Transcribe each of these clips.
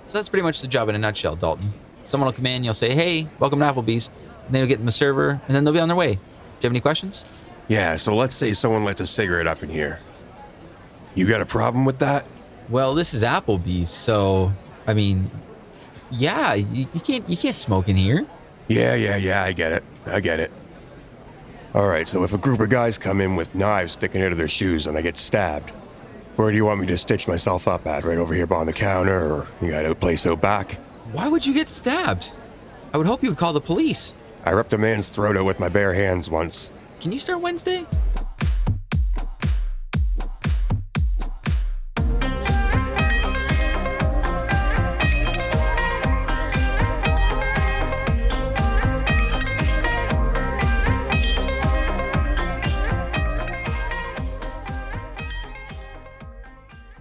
So that's pretty much the job in a nutshell, Dalton. Someone will come in, you'll say, hey, welcome to Applebee's. And then you'll get them a server, and then they'll be on their way. Do you have any questions? Yeah, so let's say someone lights a cigarette up in here. You got a problem with that? Well, this is Applebee's, so, I mean, yeah, you can't smoke in here. Yeah, I get it. All right, so if a group of guys come in with knives sticking out of their shoes and I get stabbed, where do you want me to stitch myself up at? Right over here behind the counter, or you got a place out back? Why would you get stabbed? I would hope you would call the police. I ripped a man's throat out with my bare hands once. Can you start Wednesday?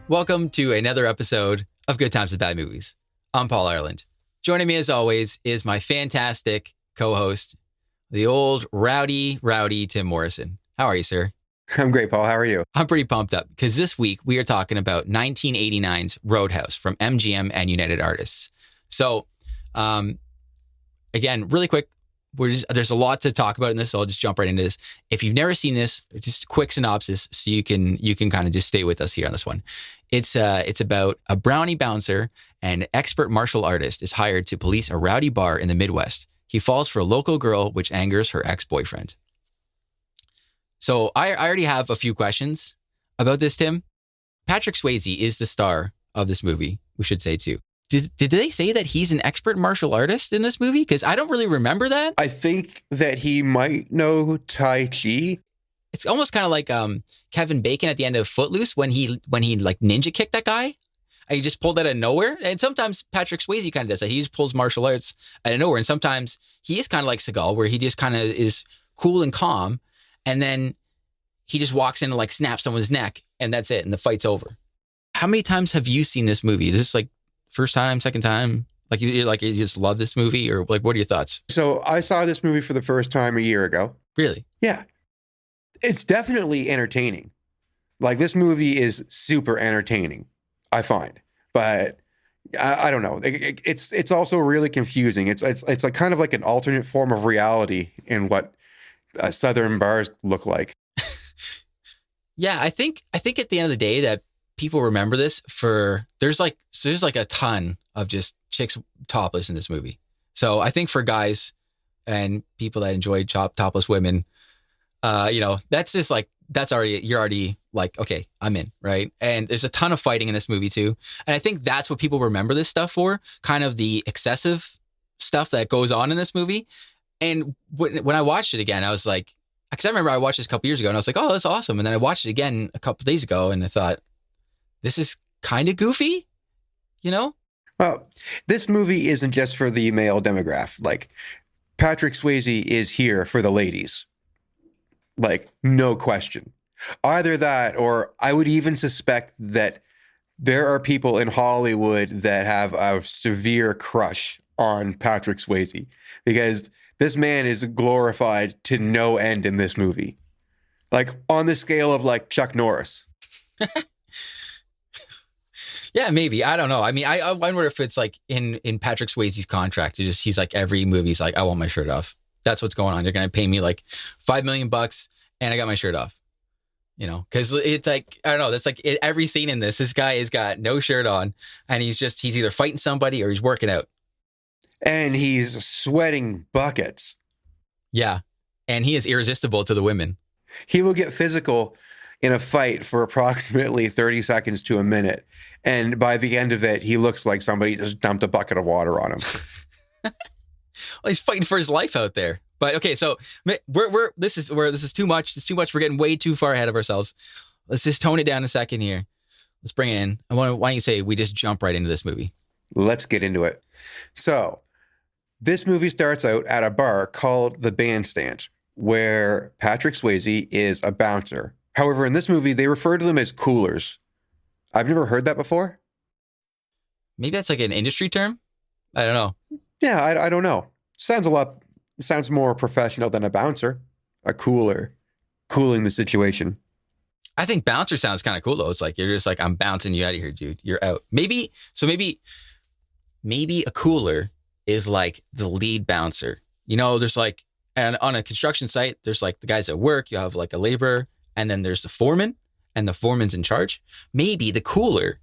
Welcome to another episode of Good Times with Bad Movies. I'm Paul Ireland. Joining me as always is my fantastic co-host, the old rowdy Tim Morrison. How are you, sir? I'm great, Paul. How are you? I'm pretty pumped up because this week we are talking about 1989's Roadhouse from MGM and United Artists. So, again, really quick, there's a lot to talk about in this, so I'll just jump right into this. If you've never seen this, just a quick synopsis so you can kind of just stay with us here on this one. It's about a brownie bouncer and expert martial artist is hired to police a rowdy bar in the Midwest. He falls for a local girl, which angers her ex-boyfriend. So I already have a few questions about this, Tim. Patrick Swayze is the star of this movie, we should say too. Did they say that he's an expert martial artist in this movie? Because I don't really remember that. I think that he might know Tai Chi. It's almost kind of like Kevin Bacon at the end of Footloose when he like ninja kicked that guy. He just pulled that out of nowhere. And sometimes Patrick Swayze kind of does that. He just pulls martial arts out of nowhere. And sometimes he is kind of like Seagal, where he just kind of is cool and calm. And then he just walks in and like snaps someone's neck and that's it. And the fight's over. How many times have you seen this movie? This is like first time, second time? Like you just love this movie, or like, what are your thoughts? So I saw this movie for the first time a year ago. Really? Yeah. It's definitely entertaining. Like, this movie is super entertaining, I find. But I don't know. It's also really confusing. It's like kind of like an alternate form of reality in what Southern bars look like. Yeah, I think at the end of the day that people remember this for there's like a ton of just chicks topless in this movie. So I think for guys and people that enjoy topless women, that's just like you're already like, okay, I'm in, right? And there's a ton of fighting in this movie too. And I think that's what people remember this stuff for, kind of the excessive stuff that goes on in this movie. And when I watched it again, I was like, because I remember I watched this a couple years ago and I was like, oh, that's awesome. And then I watched it again a couple days ago and I thought, this is kind of goofy, you know? Well, this movie isn't just for the male demographic. Like, Patrick Swayze is here for the ladies. Like, no question. Either that, or I would even suspect that there are people in Hollywood that have a severe crush on Patrick Swayze, because this man is glorified to no end in this movie. Like, on the scale of like Chuck Norris. Yeah, maybe. I don't know. I mean, I wonder if it's like in Patrick Swayze's contract. He's like, every movie's like, I want my shirt off. That's what's going on. They're going to pay me like $5 million and I got my shirt off. You know, because it's like, I don't know. That's like every scene in this guy has got no shirt on and he's either fighting somebody or he's working out. And he's sweating buckets. Yeah. And he is irresistible to the women. He will get physical in a fight for approximately 30 seconds to a minute. And by the end of it, he looks like somebody just dumped a bucket of water on him. Well, he's fighting for his life out there. But okay, so this is too much. It's too much. We're getting way too far ahead of ourselves. Let's just tone it down a second here. Let's bring it in. Why don't you say we just jump right into this movie? Let's get into it. So this movie starts out at a bar called The Bandstand, where Patrick Swayze is a bouncer. However, in this movie, they refer to them as coolers. I've never heard that before. Maybe that's like an industry term? I don't know. Yeah, I don't know. Sounds more professional than a bouncer. A cooler. Cooling the situation. I think bouncer sounds kind of cool though. It's like, you're just like, I'm bouncing you out of here, dude. You're out. Maybe maybe a cooler is like the lead bouncer. You know, there's like, and on a construction site, there's like the guys at work, you have like a laborer, and then there's the foreman, and the foreman's in charge. Maybe the cooler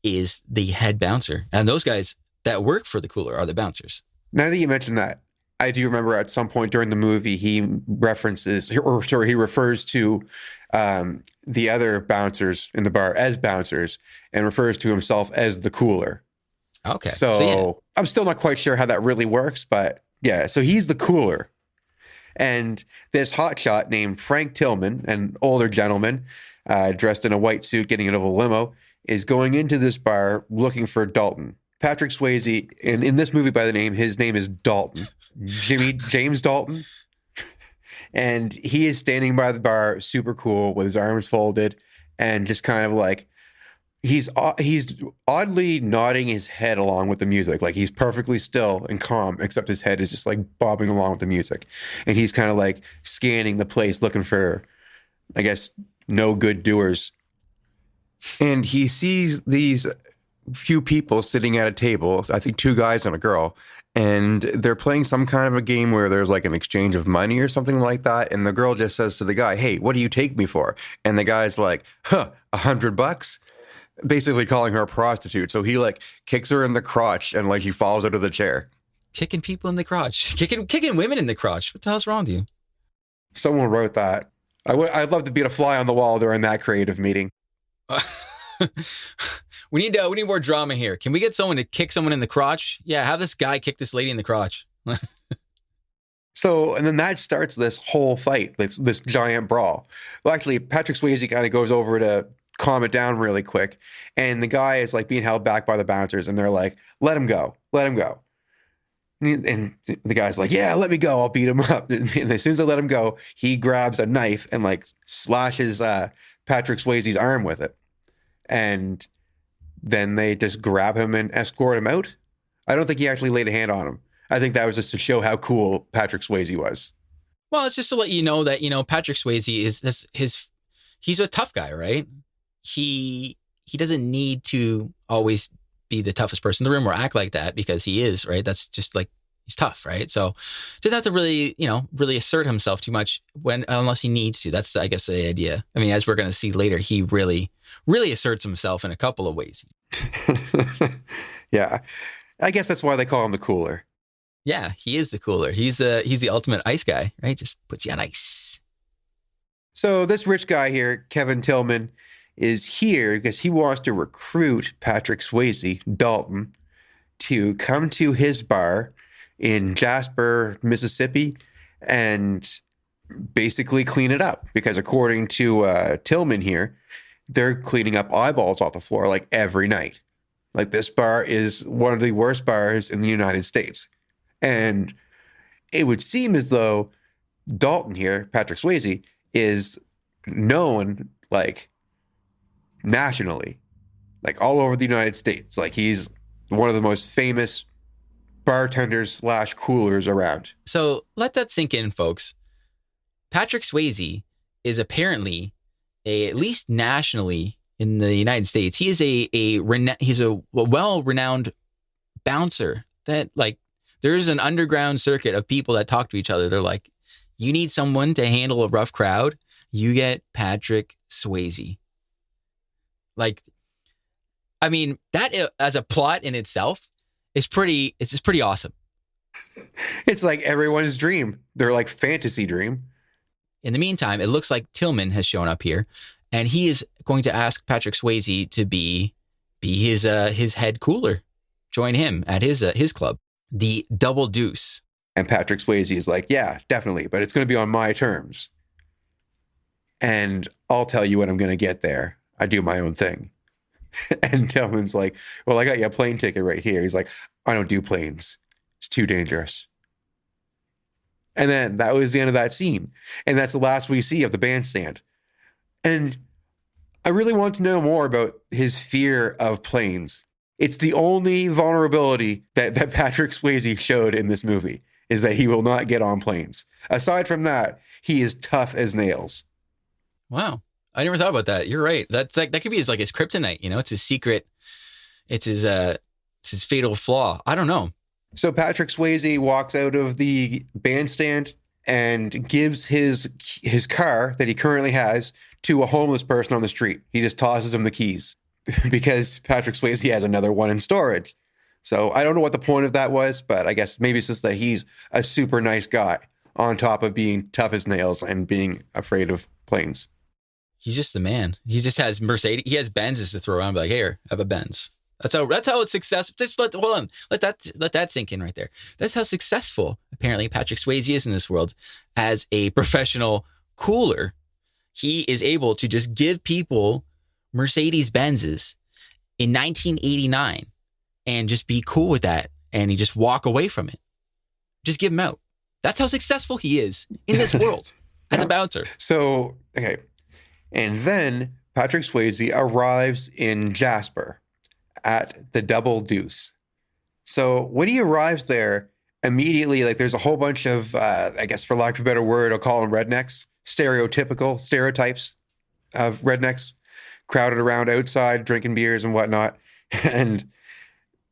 is the head bouncer, and those guys that work for the cooler are the bouncers. Now that you mentioned that, I do remember at some point during the movie, he refers to the other bouncers in the bar as bouncers and refers to himself as the cooler. Okay. So yeah. I'm still not quite sure how that really works, but yeah, so he's the cooler. And this hotshot named Frank Tillman, an older gentleman dressed in a white suit getting out of a limo, is going into this bar looking for Dalton. Patrick Swayze, and in this movie by the name, his name is Dalton. James Dalton. And he is standing by the bar, super cool, with his arms folded, and just kind of like, he's oddly nodding his head along with the music. Like he's perfectly still and calm, except his head is just like bobbing along with the music. And he's kind of like scanning the place looking for, I guess, no good doers. And he sees these few people sitting at a table, I think 2 guys and a girl, and they're playing some kind of a game where there's like an exchange of money or something like that. And the girl just says to the guy, "Hey, what do you take me for?" And the guy's like, $100? Basically calling her a prostitute. So he like kicks her in the crotch and like she falls out of the chair. Kicking people in the crotch. Kicking women in the crotch. What the hell's wrong with you? Someone wrote that. I'd love to be a fly on the wall during that creative meeting. We need more drama here. Can we get someone to kick someone in the crotch? Yeah, have this guy kick this lady in the crotch. So, and then that starts this whole fight, this giant brawl. Well, actually, Patrick Swayze kind of goes over to calm it down really quick. And the guy is like being held back by the bouncers, and they're like, let him go. And the guy's like, yeah, let me go. I'll beat him up. And as soon as I let him go, he grabs a knife and like slashes Patrick Swayze's arm with it. And then they just grab him and escort him out. I don't think he actually laid a hand on him. I think that was just to show how cool Patrick Swayze was. Well, it's just to let you know that, Patrick Swayze is he's a tough guy, right? He doesn't need to always be the toughest person in the room or act like that, because he is, right? That's just like, he's tough, right? So doesn't have to really, really assert himself too much unless he needs to. That's, I guess, the idea. I mean, as we're going to see later, he really, really asserts himself in a couple of ways. Yeah. I guess that's why they call him the cooler. Yeah, he is the cooler. He's the ultimate ice guy, right? Just puts you on ice. So this rich guy here, Kevin Tillman, is here because he wants to recruit Patrick Swayze, Dalton, to come to his bar in Jasper, Mississippi, and basically clean it up. Because according to Tillman here, they're cleaning up eyeballs off the floor like every night. Like this bar is one of the worst bars in the United States. And it would seem as though Dalton here, Patrick Swayze, is known like nationally, like all over the United States. Like he's one of the most famous bartenders / coolers around. So let that sink in, folks. Patrick Swayze is apparently at least nationally in the United States, he is he's a well-renowned bouncer. That like there's an underground circuit of people that talk to each other. They're like, you need someone to handle a rough crowd, you get Patrick Swayze. Like, I mean, that as a plot in itself is it's just pretty awesome. It's like everyone's dream. They're like fantasy dream. In the meantime, it looks like Tillman has shown up here, and he is going to ask Patrick Swayze to be his head cooler, join him at his club, the Double Deuce. And Patrick Swayze is like, yeah, definitely, but it's going to be on my terms. And I'll tell you when I'm going to get there. I do my own thing. And Tillman's like, well, I got you a plane ticket right here. He's like, I don't do planes. It's too dangerous. And then that was the end of that scene. And that's the last we see of the bandstand. And I really want to know more about his fear of planes. It's the only vulnerability that Patrick Swayze showed in this movie, is that he will not get on planes. Aside from that, he is tough as nails. Wow. I never thought about that. You're right. That's like, that could be his kryptonite, it's his secret. It's his It's his fatal flaw. I don't know. So Patrick Swayze walks out of the bandstand and gives his car that he currently has to a homeless person on the street. He just tosses him the keys because Patrick Swayze has another one in storage. So I don't know what the point of that was, but I guess maybe it's just that he's a super nice guy on top of being tough as nails and being afraid of planes. He's just the man. He just has Mercedes. He has Benzes to throw around. Be like, here, have a Benz. That's how it's successful. Just hold on. Let that sink in right there. That's how successful apparently Patrick Swayze is in this world as a professional cooler. He is able to just give people Mercedes Benzes in 1989 and just be cool with that. And he just walk away from it. Just give him out. That's how successful he is in this world as a bouncer. So, okay. And then Patrick Swayze arrives in Jasper at the Double Deuce. So when he arrives there, immediately, like there's a whole bunch of, I guess for lack of a better word, I'll call them rednecks, stereotypes of rednecks crowded around outside, drinking beers and whatnot. And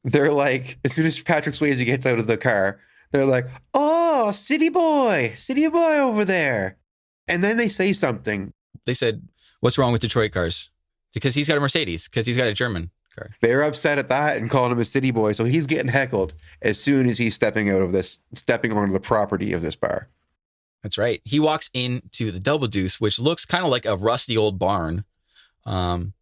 they're like, as soon as Patrick Swayze gets out of the car, they're like, oh, city boy over there. And then they say something. They said, what's wrong with Detroit cars? Because he's got a Mercedes, because he's got a German car. They're upset at that and calling him a city boy. So he's getting heckled as soon as he's stepping onto the property of this bar. That's right. He walks into the Double Deuce, which looks kind of like a rusty old barn. And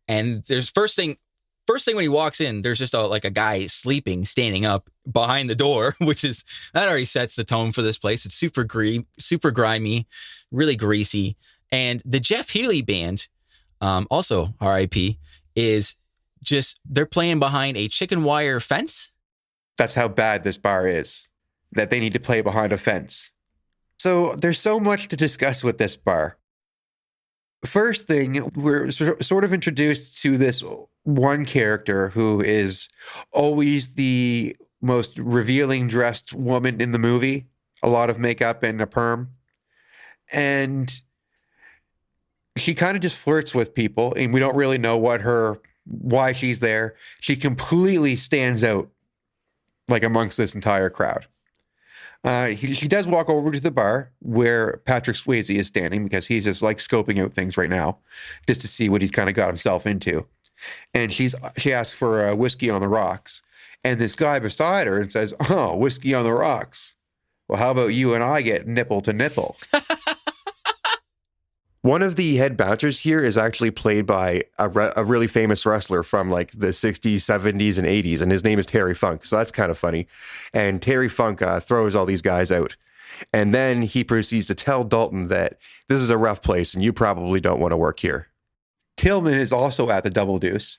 there's first thing when he walks in, there's just a guy sleeping, standing up behind the door, that already sets the tone for this place. It's super grimy, really greasy. And the Jeff Healey band, also R.I.P., is just, they're playing behind a chicken wire fence. That's how bad this bar is, that they need to play behind a fence. So there's so much to discuss with this bar. First thing, we're sort of introduced to this one character who is always the most revealing dressed woman in the movie. A lot of makeup and a perm. And she kind of just flirts with people, and we don't really know why she's there. She completely stands out like amongst this entire crowd. She does walk over to the bar where Patrick Swayze is standing because he's just like scoping out things right now just to see what he's kind of got himself into. And she asks for a whiskey on the rocks. And this guy beside her and says, oh, whiskey on the rocks. Well, how about you and I get nipple to nipple? One of the head bouncers here is actually played by a really famous wrestler from like the 60s, 70s, and 80s, and his name is Terry Funk, so that's kind of funny. And Terry Funk throws all these guys out. And then he proceeds to tell Dalton that this is a rough place and you probably don't want to work here. Tillman is also at the Double Deuce,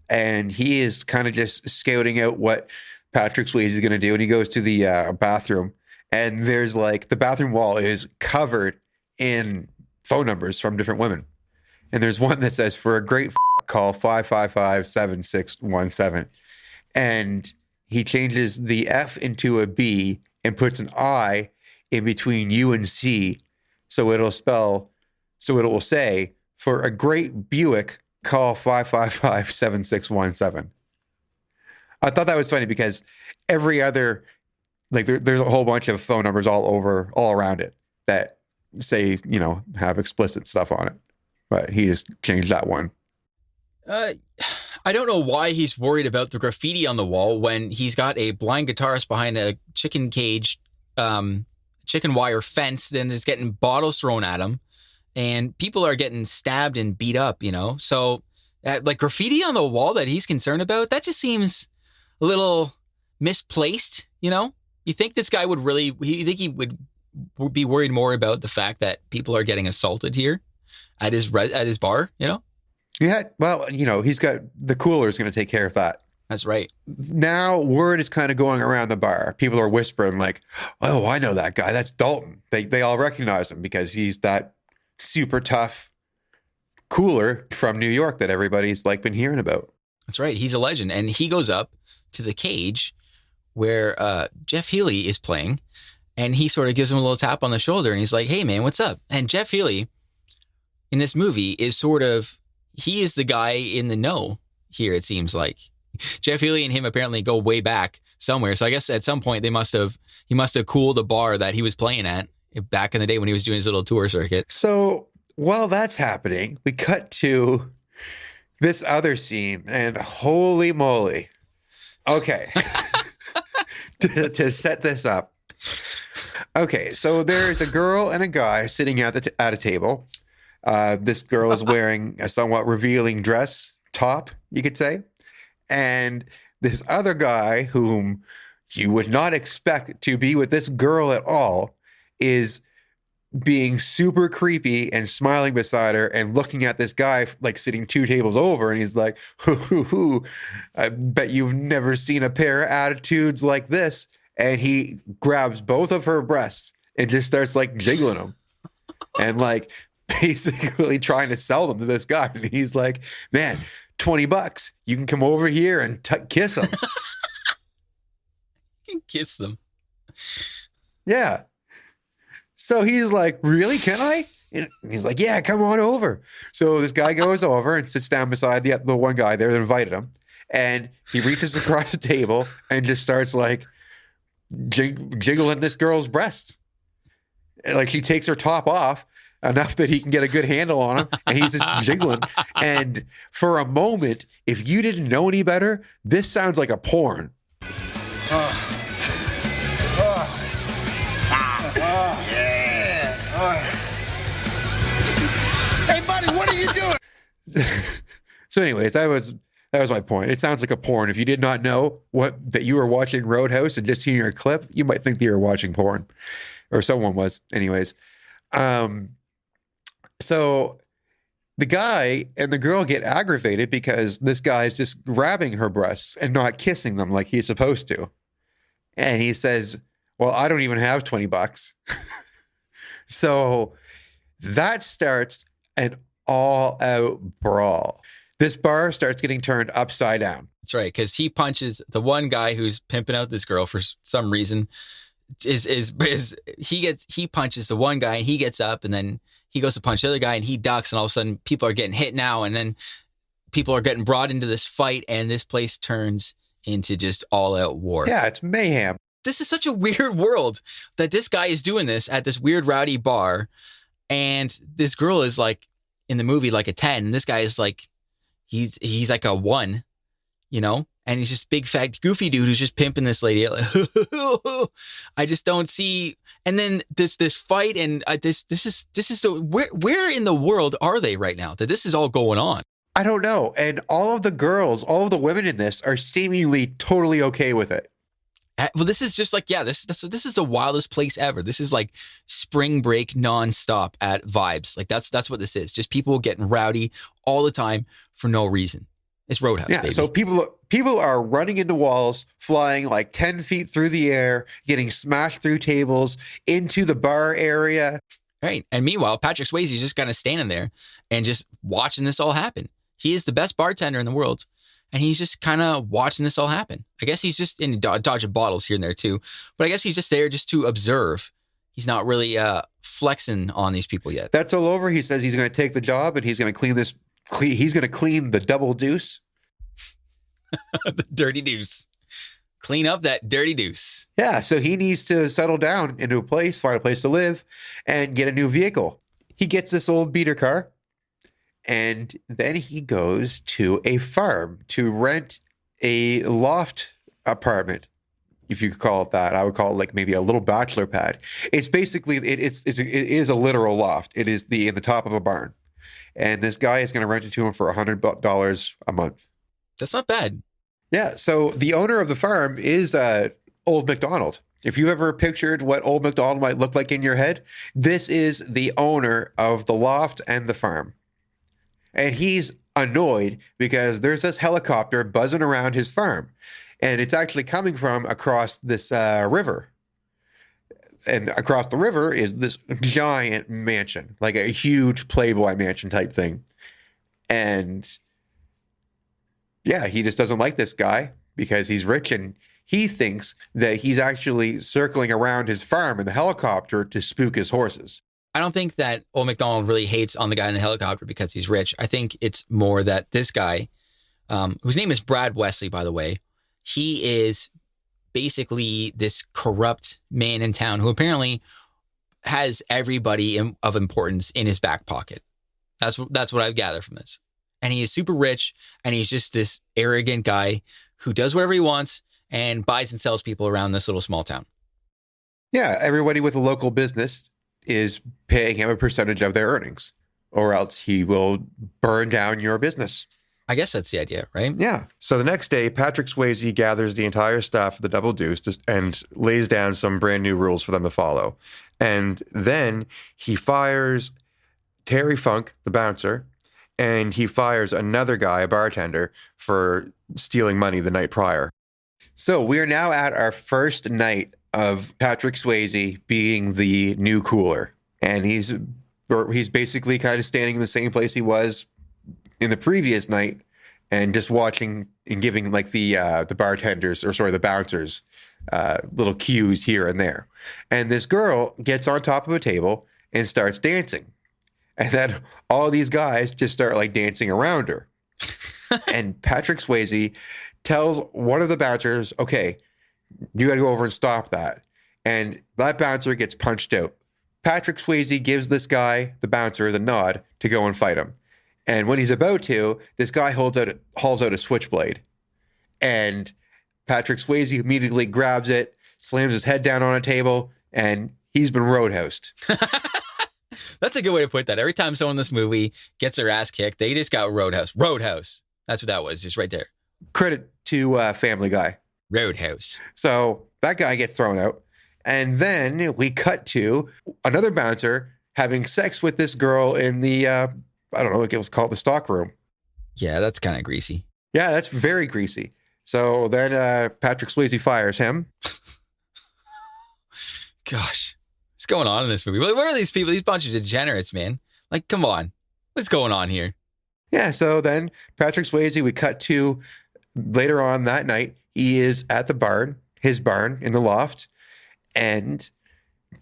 and he is kind of just scouting out what Patrick Swayze is going to do. And he goes to the bathroom, and there's like the bathroom wall is covered in phone numbers from different women. And there's one that says, for a great call 555-7617. And he changes the F into a B and puts an I in between U and C. So it will say, for a great Buick, call 555-7617. I thought that was funny because every other, like there's a whole bunch of phone numbers all around it that say, have explicit stuff on it, but he just changed that one. I don't know why he's worried about the graffiti on the wall when he's got a blind guitarist behind a chicken cage, chicken wire fence. Then there's getting bottles thrown at him, and people are getting stabbed and beat up. So like graffiti on the wall that he's concerned about, that just seems a little misplaced. You think this guy would really? You think he would be worried more about the fact that people are getting assaulted here at his bar, Yeah, well, he's got the cooler is going to take care of that. That's right. Now word is kind of going around the bar. People are whispering like, "Oh, I know that guy. That's Dalton." They all recognize him because he's that super tough cooler from New York that everybody's like been hearing about. That's right. He's a legend, and he goes up to the cage where Jeff Healey is playing. And he sort of gives him a little tap on the shoulder, and he's like, hey, man, what's up? And Jeff Healey in this movie is he is the guy in the know here, it seems like. Jeff Healey and him apparently go way back somewhere. So I guess at some point he must have cooled the bar that he was playing at back in the day when he was doing his little tour circuit. So while that's happening, we cut to this other scene, and holy moly. Okay. to set this up. Okay, so there's a girl and a guy sitting at a table. This girl is wearing a somewhat revealing dress, top, you could say. And this other guy, whom you would not expect to be with this girl at all, is being super creepy and smiling beside her and looking at this guy like sitting 2 tables over. And he's like, hoo, I bet you've never seen a pair of attitudes like this. And he grabs both of her breasts and just starts like jiggling them and like basically trying to sell them to this guy. And he's like, man, $20. You can come over here and kiss them. You can kiss them. Yeah. So he's like, really? Can I? And he's like, yeah, come on over. So this guy goes over and sits down beside the one guy there that invited him. And he reaches across the table and just starts like jiggling this girl's breasts. And like she takes her top off enough that he can get a good handle on him. And he's just jiggling. And for a moment, if you didn't know any better, this sounds like a porn. Hey, buddy, what are you doing? So anyways, that was my point. It sounds like a porn. If you did not know that you were watching Roadhouse and just hearing a clip, you might think that you were watching porn, or someone was. Anyways, so the guy and the girl get aggravated because this guy is just grabbing her breasts and not kissing them like he's supposed to. And he says, well, I don't even have $20. So that starts an all-out brawl. This bar starts getting turned upside down. That's right, because he punches the one guy who's pimping out this girl for some reason. He punches the one guy and he gets up, and then he goes to punch the other guy and he ducks, and all of a sudden people are getting hit now, and then people are getting brought into this fight, and this place turns into just all-out war. Yeah, it's mayhem. This is such a weird world that this guy is doing this at this weird rowdy bar, and this girl is like in the movie like a 10, and this guy is like he's like a 1, you know, and he's just big fat goofy dude who's just pimping this lady. Like, I just don't see. And then this fight, and this is so where in the world are they right now that this is all going on? I don't know. And all of the girls, all of the women in this are seemingly totally okay with it. Well, this is just like, yeah, this is the wildest place ever. This is like spring break nonstop at vibes. Like that's what this is. Just people getting rowdy all the time for no reason. It's Roadhouse, yeah, baby. So people are running into walls, flying like 10 feet through the air, getting smashed through tables, into the bar area. Right. And meanwhile, Patrick Swayze is just kind of standing there and just watching this all happen. He is the best bartender in the world. And he's just kind of watching this all happen. I guess he's just in dodging bottles here and there too. But I guess he's just there just to observe. He's not really flexing on these people yet. That's all over. He says he's going to take the job and he's going to clean this. He's going to clean the double deuce. The dirty deuce. Clean up that dirty deuce. Yeah. So he needs to settle down into a place, find a place to live, and get a new vehicle. He gets this old beater car. And then he goes to a farm to rent a loft apartment, if you could call it that. I would call it like maybe a little bachelor pad. It's basically, it is a literal loft. It is in the top of a barn. And this guy is going to rent it to him for $100 a month. That's not bad. Yeah. So the owner of the farm is Old MacDonald. If you ever pictured what Old MacDonald might look like in your head, this is the owner of the loft and the farm. And he's annoyed because there's this helicopter buzzing around his farm. And it's actually coming from across this river. And across the river is this giant mansion, like a huge Playboy mansion type thing. And yeah, he just doesn't like this guy because he's rich, and he thinks that he's actually circling around his farm in the helicopter to spook his horses. I don't think that Old MacDonald really hates on the guy in the helicopter because he's rich. I think it's more that this guy whose name is Brad Wesley, by the way. He is basically this corrupt man in town who apparently has everybody of importance in his back pocket. That's what I've gathered from this. And he is super rich, and he's just this arrogant guy who does whatever he wants and buys and sells people around this little small town. Yeah, everybody with a local business is paying him a percentage of their earnings, or else he will burn down your business. I guess that's the idea, right? Yeah. So the next day, Patrick Swayze gathers the entire staff of the Double Deuce and lays down some brand new rules for them to follow. And then he fires Terry Funk, the bouncer, and he fires another guy, a bartender, for stealing money the night prior. So we're now at our first night of Patrick Swayze being the new cooler. And he's basically kind of standing in the same place he was in the previous night and just watching and giving like the bouncers little cues here and there. And this girl gets on top of a table and starts dancing. And then all these guys just start like dancing around her. And Patrick Swayze tells one of the bouncers, okay, you got to go over and stop that. And that bouncer gets punched out. Patrick Swayze gives this guy, the bouncer, the nod to go and fight him. And when he's about to, this guy hauls out a switchblade. And Patrick Swayze immediately grabs it, slams his head down on a table, and he's been roadhoused. That's a good way to put that. Every time someone in this movie gets their ass kicked, they just got Roadhouse. Roadhouse. That's what that was, just right there. Credit to Family Guy. Roadhouse. So that guy gets thrown out. And then we cut to another bouncer having sex with this girl in the, I don't know, it was called the stock room. Yeah, that's kind of greasy. Yeah, that's very greasy. So then Patrick Swayze fires him. Gosh, what's going on in this movie? What are these people? These bunch of degenerates, man. Like, come on. What's going on here? Yeah, so then Patrick Swayze, we cut to later on that night. He is at the barn, his barn in the loft, and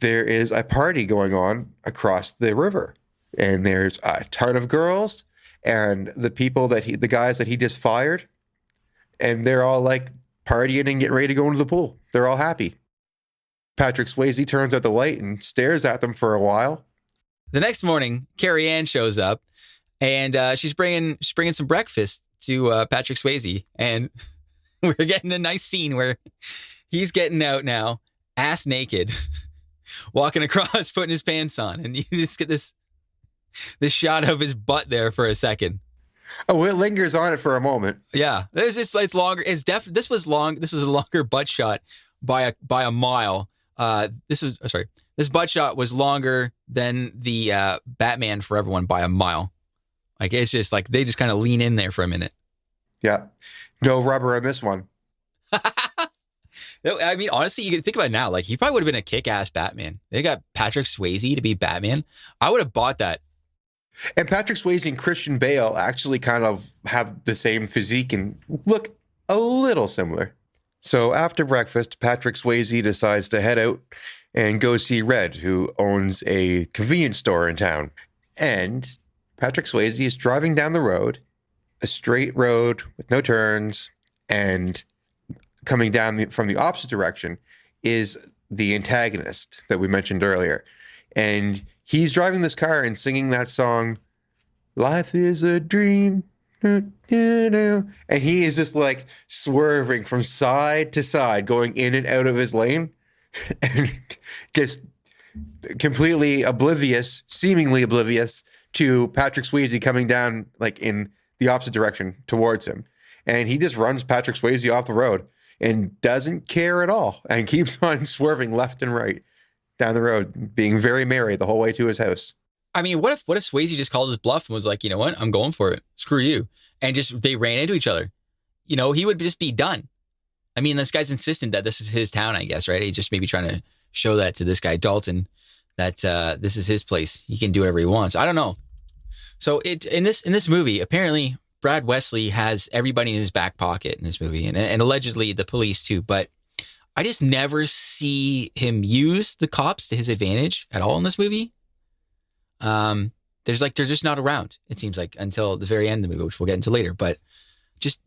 there is a party going on across the river. And there's a ton of girls and the guys that he just fired, and they're all like partying and getting ready to go into the pool. They're all happy. Patrick Swayze turns out the light and stares at them for a while. The next morning, Carrie Ann shows up, and she's bringing some breakfast to Patrick Swayze, and we're getting a nice scene where he's getting out now, ass naked, walking across, putting his pants on, and you just get this shot of his butt there for a second. Oh, it lingers on it for a moment. Yeah, it's longer. This was long. This was a longer butt shot by a mile. This butt shot was longer than the Batman Forever one by a mile. Like, it's just like they just kind of lean in there for a minute. Yeah, no rubber on this one. I mean, honestly, you can think about it now. Like, he probably would have been a kick-ass Batman. They got Patrick Swayze to be Batman. I would have bought that. And Patrick Swayze and Christian Bale actually kind of have the same physique and look a little similar. So after breakfast, Patrick Swayze decides to head out and go see Red, who owns a convenience store in town. And Patrick Swayze is driving down the road, a straight road with no turns, and coming down from the opposite direction is the antagonist that we mentioned earlier. And he's driving this car and singing that song, "Life is a Dream." And he is just like swerving from side to side, going in and out of his lane, and just completely oblivious, seemingly oblivious to Patrick Swayze coming down like in the opposite direction towards him. And he just runs Patrick Swayze off the road and doesn't care at all and keeps on swerving left and right down the road, being very merry the whole way to his house. I mean, what if Swayze just called his bluff and was like, you know what, I'm going for it. Screw you. And just they ran into each other. You know, he would just be done. I mean, this guy's insistent that this is his town, I guess, right? He's just maybe trying to show that to this guy, Dalton, that this is his place. He can do whatever he wants. I don't know. So in this movie, apparently Brad Wesley has everybody in his back pocket in this movie, and allegedly the police too. But I just never see him use the cops to his advantage at all in this movie. They're just not around, it seems like, until the very end of the movie, which we'll get into later. But just,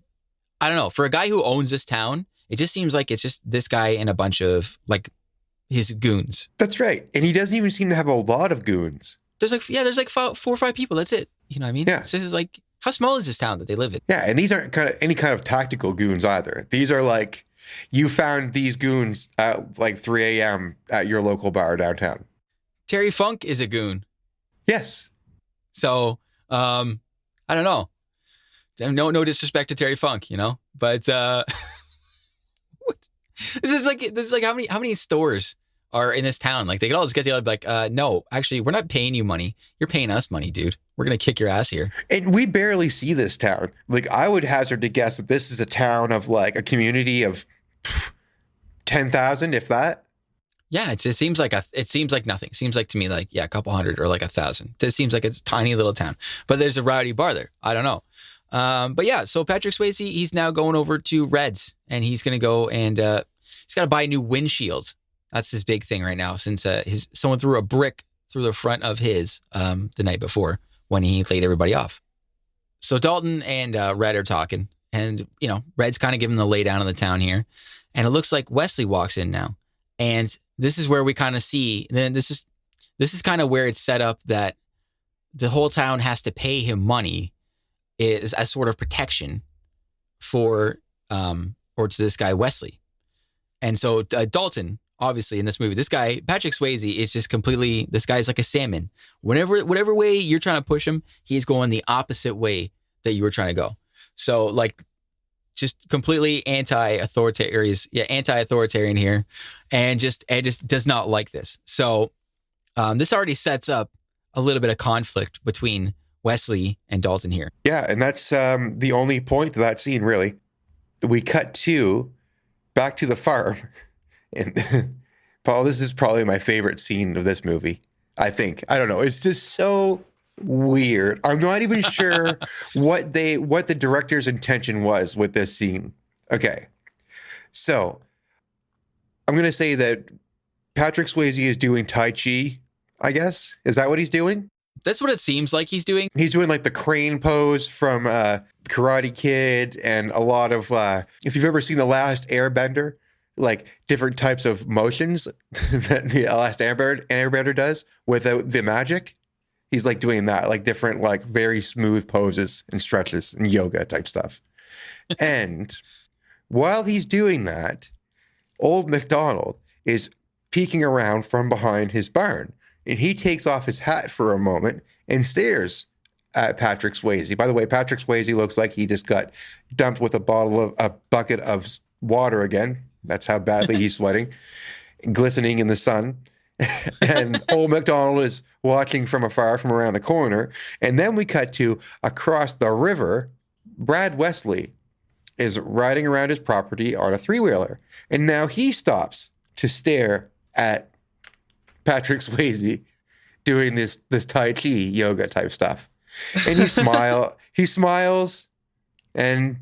I don't know. For a guy who owns this town, it just seems like it's just this guy and a bunch of like his goons. That's right. And he doesn't even seem to have a lot of goons. There's like 4 or 5 people. That's it. You know what I mean? Yeah. So it's like, how small is this town that they live in? Yeah, and these aren't any kind of tactical goons either. These are like, you found these goons at like 3 a.m. at your local bar downtown. Terry Funk is a goon. Yes. So, I don't know. No disrespect to Terry Funk, you know? But this is like how many stores are in this town? Like they could all just get together and be like, no, actually, we're not paying you money. You're paying us money, dude. We're gonna kick your ass here. And we barely see this town. Like I would hazard to guess that this is a town of like a community of 10,000, if that. Yeah, it seems like nothing. Seems like to me like, yeah, a couple hundred or like 1,000. It seems like it's a tiny little town. But there's a rowdy bar there. I don't know. But yeah, so Patrick Swayze, he's now going over to Red's and he's going to go and he's got to buy a new windshield. That's his big thing right now since someone threw a brick through the front of his the night before when he laid everybody off. So Dalton and Red are talking and, you know, Red's kind of giving the lay down of the town here. And it looks like Wesley walks in now. And this is where we kind of see, then this is kind of where it's set up that the whole town has to pay him money is as sort of protection for, or to this guy, Wesley. And so Dalton, obviously in this movie, this guy, Patrick Swayze is just completely, this guy's like a salmon. Whatever way you're trying to push him, he's going the opposite way that you were trying to go. So like, just completely anti-authoritarian here, and just does not like this. So this already sets up a little bit of conflict between Wesley and Dalton here. Yeah, and that's the only point to that scene, really. We cut back to the farm, and Paul, this is probably my favorite scene of this movie. I think. I don't know. It's just so weird. I'm not even sure what the director's intention was with this scene. Okay. So I'm going to say that Patrick Swayze is doing Tai Chi, I guess. Is that what he's doing? That's what it seems like he's doing. He's doing like the crane pose from Karate Kid and a lot of, if you've ever seen The Last Airbender, like different types of motions that the Last Airbender does without the magic. He's like doing that, like different, like very smooth poses and stretches and yoga type stuff. And while he's doing that, Old MacDonald is peeking around from behind his barn. And he takes off his hat for a moment and stares at Patrick Swayze. By the way, Patrick Swayze looks like he just got dumped with a bucket of water again. That's how badly he's sweating, glistening in the sun. And Old MacDonald is watching from afar from around the corner. And then we cut to across the river. Brad Wesley is riding around his property on a 3-wheeler. And now he stops to stare at Patrick Swayze doing this Tai Chi yoga type stuff. And he smiles and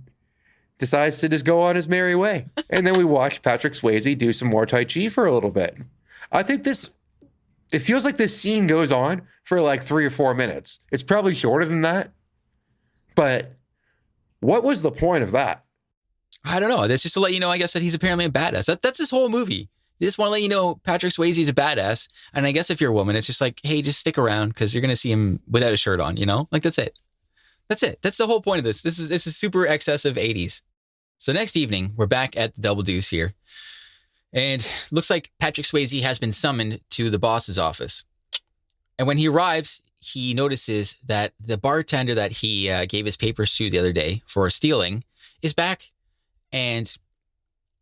decides to just go on his merry way. And then we watch Patrick Swayze do some more Tai Chi for a little bit. I think it feels like this scene goes on for like 3 or 4 minutes. It's probably shorter than that. But what was the point of that? I don't know. That's just to let you know, I guess, that he's apparently a badass. That's his whole movie. They just want to let you know Patrick Swayze is a badass. And I guess if you're a woman, it's just like, hey, just stick around because you're going to see him without a shirt on, you know? Like, that's it. That's it. That's the whole point of this. This is super excessive 80s. So next evening, we're back at the Double Deuce here. And looks like Patrick Swayze has been summoned to the boss's office. And when he arrives, he notices that the bartender that he gave his papers to the other day for stealing is back. And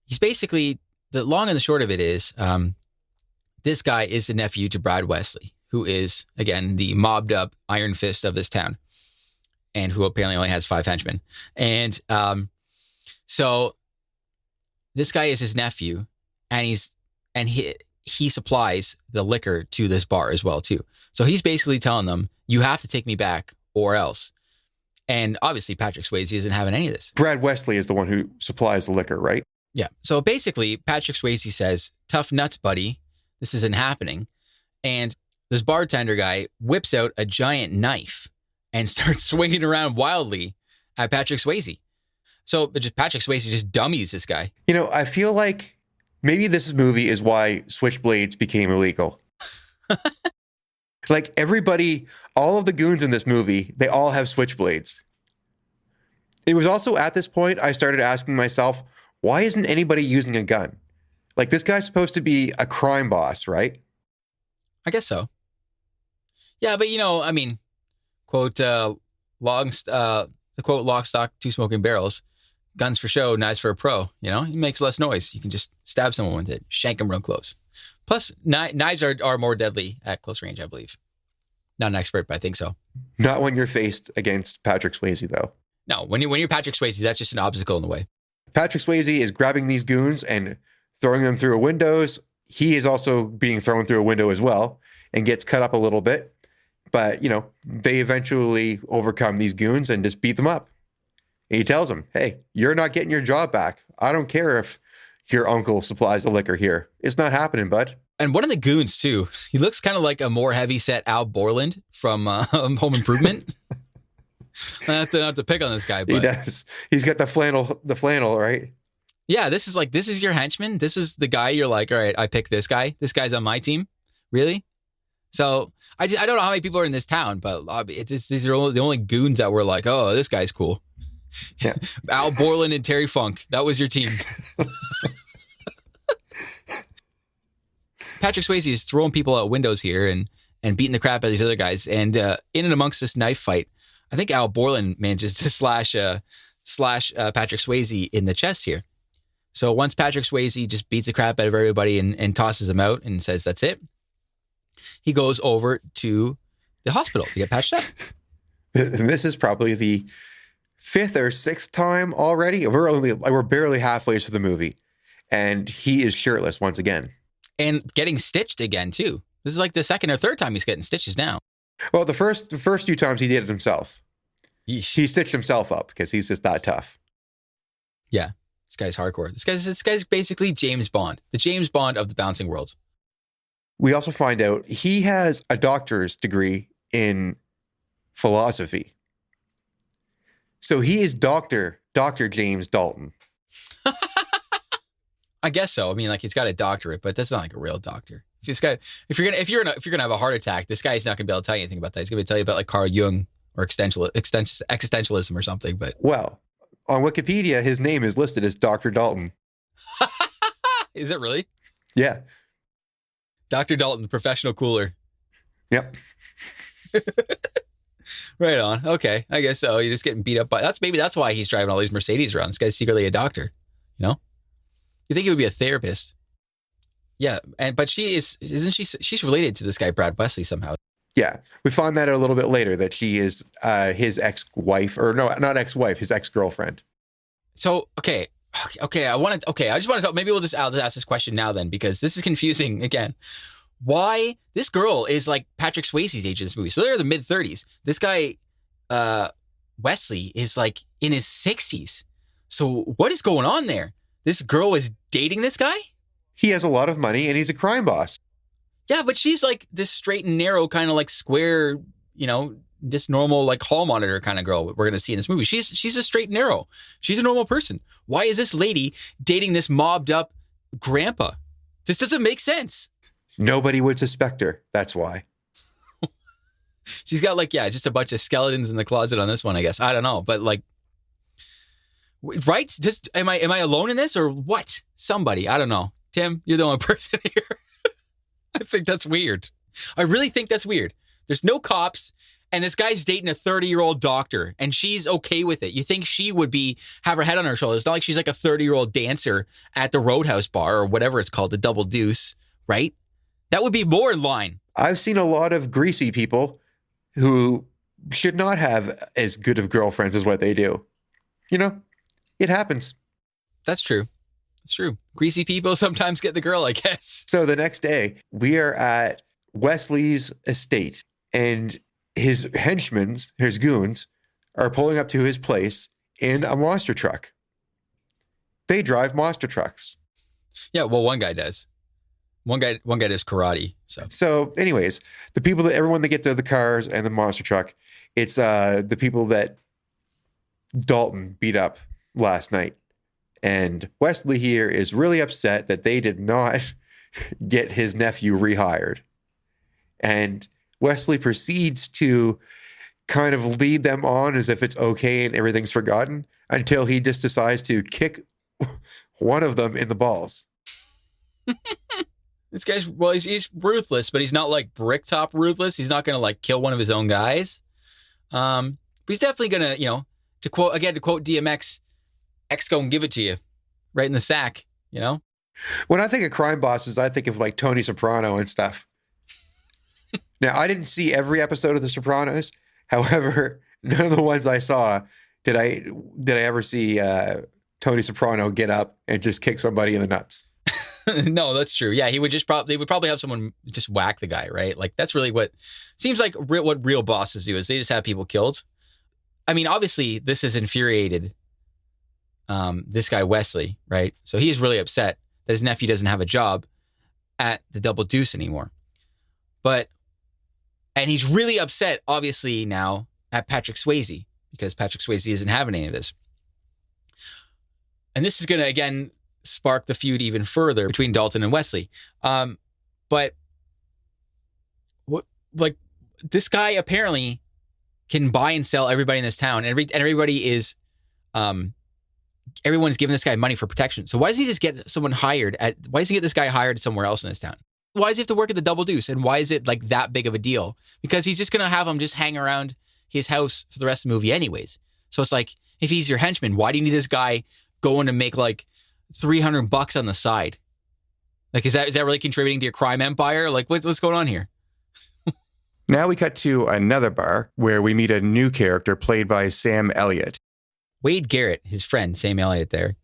he's basically, the long and the short of it is, this guy is the nephew to Brad Wesley, who is, again, the mobbed up iron fist of this town. And who apparently only has 5 henchmen. And so this guy is his nephew. And he supplies the liquor to this bar as well too. So he's basically telling them, you have to take me back or else. And obviously Patrick Swayze isn't having any of this. Brad Wesley is the one who supplies the liquor, right? Yeah. So basically Patrick Swayze says, tough nuts, buddy. This isn't happening. And this bartender guy whips out a giant knife and starts swinging around wildly at Patrick Swayze. So just Patrick Swayze just dummies this guy. You know, I feel like maybe this movie is why switchblades became illegal. Like everybody, all of the goons in this movie, they all have switchblades. It was also at this point I started asking myself, why isn't anybody using a gun? Like this guy's supposed to be a crime boss, right? I guess so. Yeah, but I mean, quote, the quote, lock, stock, two smoking barrels, guns for show, knives for a pro. It makes less noise. You can just stab someone with it, shank them real close. Plus, knives are more deadly at close range, I believe. Not an expert, but I think so. Not when you're faced against Patrick Swayze, though. No, when you're Patrick Swayze, that's just an obstacle in the way. Patrick Swayze is grabbing these goons and throwing them through windows. He is also being thrown through a window as well and gets cut up a little bit. But, they eventually overcome these goons and just beat them up. And he tells them, hey, you're not getting your job back. I don't care if your uncle supplies the liquor here. It's not happening, bud. And one of the goons, too, he looks kind of like a more heavy-set Al Borland from Home Improvement. I have to pick on this guy, but he does. He's got the flannel, right? Yeah, this is your henchman. This is the guy you're like, all right, I picked this guy. This guy's on my team. Really? So I don't know how many people are in this town, but these are the only goons that were like, oh, this guy's cool. Yeah. Al Borland and Terry Funk. That was your team. Patrick Swayze is throwing people out windows here and beating the crap out of these other guys. And in and amongst this knife fight, I think Al Borland manages to slash Patrick Swayze in the chest here. So once Patrick Swayze just beats the crap out of everybody and tosses him out and says, that's it, he goes over to the hospital to get patched up. And this is probably the 5th or 6th time already. We're barely halfway through the movie. And he is shirtless once again. And getting stitched again, too. This is like the 2nd or 3rd time he's getting stitches now. Well, the first few times he did it himself. Yeesh. He stitched himself up because he's just that tough. Yeah, this guy's hardcore. This guy's basically James Bond, the James Bond of the bouncing world. We also find out he has a doctor's degree in philosophy. So he is Dr. James Dalton. I guess so. I mean, like he's got a doctorate, but that's not like a real doctor. If you're gonna have a heart attack, this guy's not gonna be able to tell you anything about that. He's gonna tell you about like Carl Jung or existentialism or something. But well, on Wikipedia, his name is listed as Dr. Dalton. Is it really? Yeah. Dr. Dalton, professional cooler. Yep. Right on. Okay, I guess so. You're just getting beat up by. Maybe that's why he's driving all these Mercedes around. This guy's secretly a doctor. You think he would be a therapist? Yeah, but isn't she? She's related to this guy Brad Wesley somehow. Yeah, we find that out a little bit later that she is his ex-wife, or no, not ex-wife, his ex-girlfriend. So okay. I just want to talk. Maybe I'll just ask this question now then, because this is confusing again. Why this girl is like Patrick Swayze's age in this movie? So they're the mid-30s. This guy, Wesley, is like in his 60s. So what is going on there? This girl is dating this guy? He has a lot of money and he's a crime boss. Yeah, but she's like this straight and narrow kind of like square, this normal like hall monitor kind of girl we're going to see in this movie. She's a straight and narrow. She's a normal person. Why is this lady dating this mobbed up grandpa? This doesn't make sense. Nobody would suspect her. That's why. She's got like, just a bunch of skeletons in the closet on this one, I guess. I don't know, but like, right? Just am I alone in this or what? Somebody, I don't know. Tim, you're the only person here. I think that's weird. I really think that's weird. There's no cops, and this guy's dating a 30-year-old doctor, and she's okay with it. You think she would have her head on her shoulders? It's not like she's like a 30-year-old dancer at the Roadhouse bar or whatever it's called, the Double Deuce, right? That would be more in line. I've seen a lot of greasy people who should not have as good of girlfriends as what they do. It happens. That's true. It's true. Greasy people sometimes get the girl, I guess. So the next day, we are at Wesley's estate, and his henchmen, his goons, are pulling up to his place in a monster truck. They drive monster trucks. Yeah, well, one guy does. One guy does karate. So anyways, everyone that gets out of the cars and the monster truck, it's the people that Dalton beat up last night. And Wesley here is really upset that they did not get his nephew rehired. And Wesley proceeds to kind of lead them on as if it's okay and everything's forgotten until he just decides to kick one of them in the balls. This guy's, well, he's ruthless, but he's not like Bricktop ruthless. He's not going to like kill one of his own guys. But he's definitely going to, to quote DMX, X gonna give it to you right in the sack, When I think of crime bosses, I think of like Tony Soprano and stuff. Now, I didn't see every episode of The Sopranos. However, none of the ones I saw did I ever see Tony Soprano get up and just kick somebody in the nuts. No, that's true. Yeah, they would probably have someone just whack the guy, right? Like that's really what seems like what real bosses do is they just have people killed. I mean, obviously, this has infuriated this guy Wesley, right? So he is really upset that his nephew doesn't have a job at the Double Deuce anymore. And he's really upset, obviously, now at Patrick Swayze because Patrick Swayze isn't having any of this. And this is going to, again, spark the feud even further between Dalton and Wesley. But this guy apparently can buy and sell everybody in this town, and everybody is, everyone's giving this guy money for protection. So why doesn't he just get someone hired why doesn't he get this guy hired somewhere else in this town? Why does he have to work at the Double Deuce? And why is it like that big of a deal? Because he's just going to have him just hang around his house for the rest of the movie anyways. So it's like, if he's your henchman, why do you need this guy going to make like $300 on the side? Like, is that really contributing to your crime empire? Like, what's going on here? Now we cut to another bar where we meet a new character played by Sam Elliott. Wade Garrett, his friend, Sam Elliott there,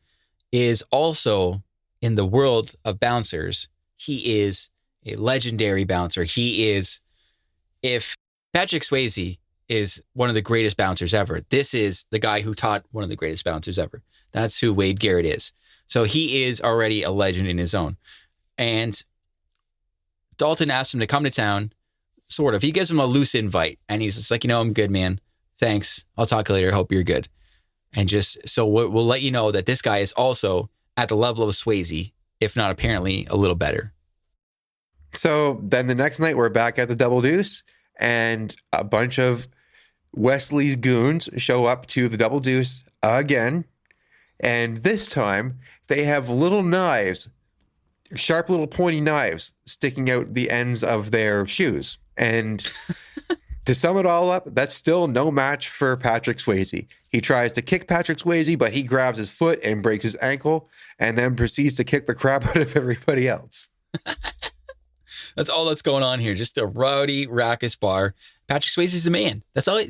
is also in the world of bouncers. He is a legendary bouncer. He is, if Patrick Swayze is one of the greatest bouncers ever, this is the guy who taught one of the greatest bouncers ever. That's who Wade Garrett is. So he is already a legend in his own. And Dalton asks him to come to town, sort of. He gives him a loose invite. And he's just like, I'm good, man. Thanks. I'll talk to you later. Hope you're good. And just, so we'll let you know that this guy is also at the level of Swayze, if not apparently a little better. So then the next night we're back at the Double Deuce and a bunch of Wesley's goons show up to the Double Deuce again. And this time they have little knives, sharp little pointy knives sticking out the ends of their shoes. And to sum it all up, that's still no match for Patrick Swayze. He tries to kick Patrick Swayze, but he grabs his foot and breaks his ankle and then proceeds to kick the crap out of everybody else. That's all that's going on here. Just a rowdy, raucous bar. Patrick Swayze is the man. That's all you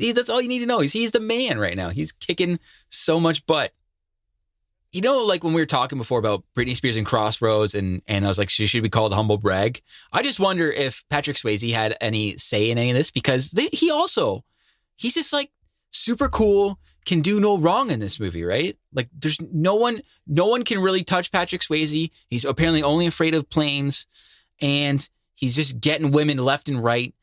need to know. He's the man right now. He's kicking so much butt. Like when we were talking before about Britney Spears and Crossroads, and I was like, she should be called Humble Brag. I just wonder if Patrick Swayze had any say in any of this, because he's just like super cool, can do no wrong in this movie, right? Like there's no one can really touch Patrick Swayze. He's apparently only afraid of planes, and he's just getting women left and right,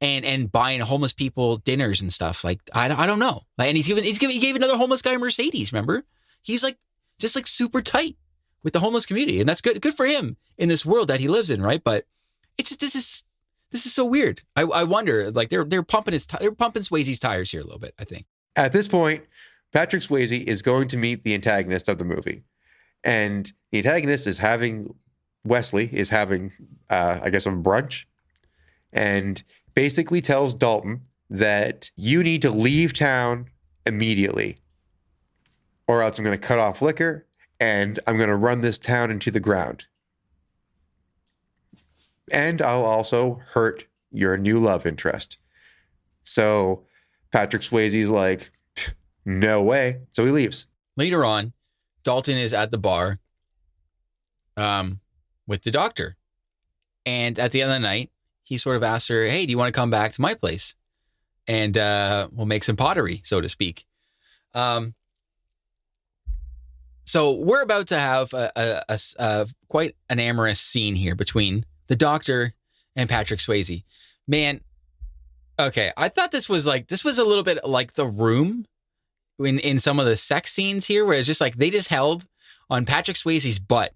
and buying homeless people dinners and stuff. Like I don't know. Like, and he gave another homeless guy a Mercedes. Remember, he's like just like super tight with the homeless community, and that's good for him in this world that he lives in, right? But it's just this is so weird. I wonder, like they're pumping Swayze's tires here a little bit, I think. At this point, Patrick Swayze is going to meet the antagonist of the movie, and the antagonist is Wesley is having, I guess, a brunch, and basically tells Dalton that you need to leave town immediately, or else I'm going to cut off liquor and I'm going to run this town into the ground. And I'll also hurt your new love interest. So Patrick Swayze's like, no way. So he leaves. Later on, Dalton is at the bar with the doctor. And at the end of the night, he sort of asks her, hey, do you want to come back to my place? And we'll make some pottery, so to speak. So we're about to have a quite an amorous scene here between the doctor and Patrick Swayze. Man, okay, I thought this was a little bit like The Room in some of the sex scenes here, where it's just like they just held on Patrick Swayze's butt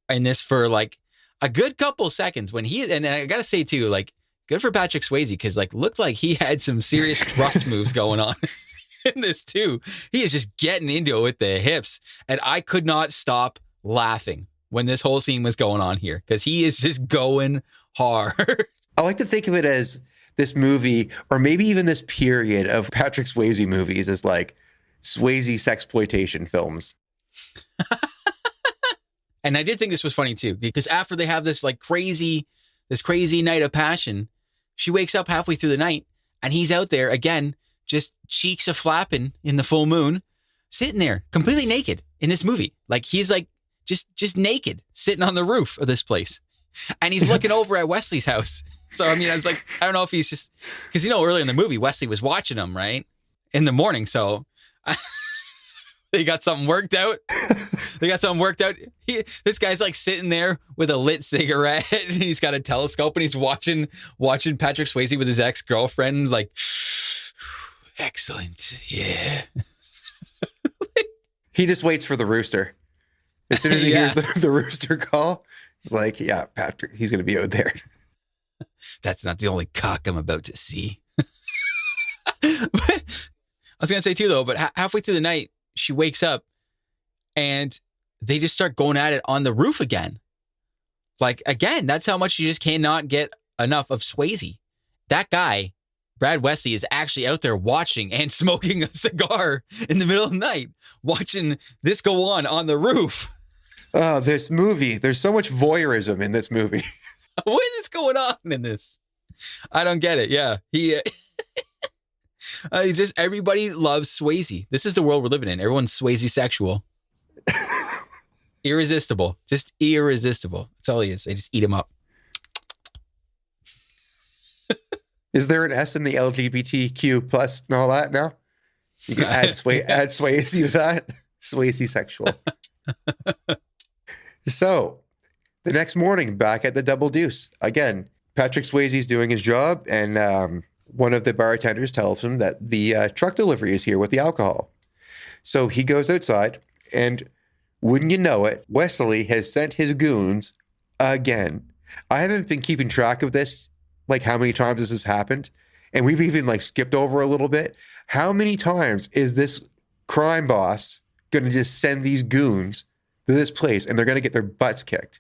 in this for like a good couple seconds when and I gotta say too, like, good for Patrick Swayze, because like looked like he had some serious thrust moves going on in this too. He is just getting into it with the hips, and I could not stop laughing when this whole scene was going on here, because he is just going hard. I like to think of it as this movie, or maybe even this period of Patrick Swayze movies, as like Swayze sexploitation films. And I did think this was funny too, because after they have this crazy night of passion, she wakes up halfway through the night and he's out there again, just cheeks a flapping in the full moon, sitting there completely naked in this movie. Like he's like just naked, sitting on the roof of this place. And he's looking over at Wesley's house. So, I mean, I was like, I don't know if he's just, because, earlier in the movie, Wesley was watching him, right? In the morning. So they got something worked out. This guy's like sitting there with a lit cigarette and he's got a telescope and he's watching Patrick Swayze with his ex-girlfriend. Like, excellent. Yeah. He just waits for the rooster. As soon as he hears the rooster call, he's like, yeah, Patrick, he's going to be out there. That's not the only cock I'm about to see. But I was going to say too, though, but halfway through the night, she wakes up and they just start going at it on the roof again. Like, again, that's how much you just cannot get enough of Swayze. That guy, Brad Wesley, is actually out there watching and smoking a cigar in the middle of the night, watching this go on the roof. Oh, this movie. There's so much voyeurism in this movie. What is going on in this? I don't get it. Yeah. He's just, everybody loves Swayze. This is the world we're living in. Everyone's Swayze sexual. Irresistible. Just irresistible. That's all he is. They just eat him up. Is there an S in the LGBTQ plus and all that now? You can add Swayze to that. Swayze sexual. So, the next morning, back at the Double Deuce. Again, Patrick Swayze's doing his job, and one of the bartenders tells him that the truck delivery is here with the alcohol. So he goes outside, and wouldn't you know it, Wesley has sent his goons again. I haven't been keeping track of this, like how many times this has happened, and we've even skipped over a little bit. How many times is this crime boss going to just send these goons to this place, and they're going to get their butts kicked?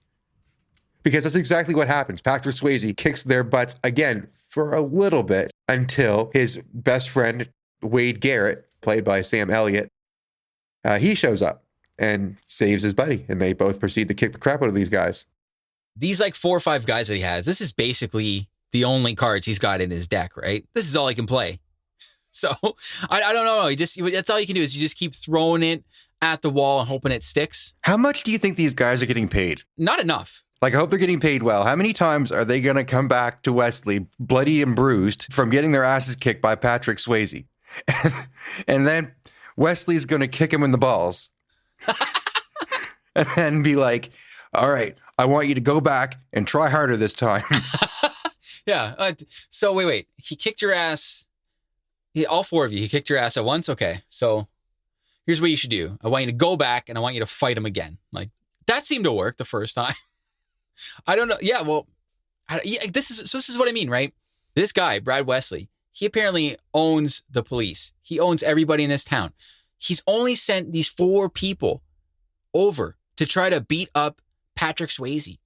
Because that's exactly what happens. Patrick Swayze kicks their butts again for a little bit until his best friend, Wade Garrett, played by Sam Elliott, he shows up and saves his buddy. And they both proceed to kick the crap out of these guys. These 4 or 5 guys that he has, this is basically the only cards he's got in his deck, right? This is all he can play. So I don't know. That's all you can do is you just keep throwing it at the wall and hoping it sticks. How much do you think these guys are getting paid? Not enough. I hope they're getting paid well. How many times are they going to come back to Wesley bloody and bruised from getting their asses kicked by Patrick Swayze? And then Wesley's going to kick him in the balls and then be like, all right, I want you to go back and try harder this time. Yeah. So wait. He kicked your ass. All 4 of you, he kicked your ass at once? Okay. So here's what you should do. I want you to go back and I want you to fight him again. That seemed to work the first time. I don't know. Yeah, well, this is what I mean, right? This guy, Brad Wesley, he apparently owns the police. He owns everybody in this town. He's only sent these 4 people over to try to beat up Patrick Swayze.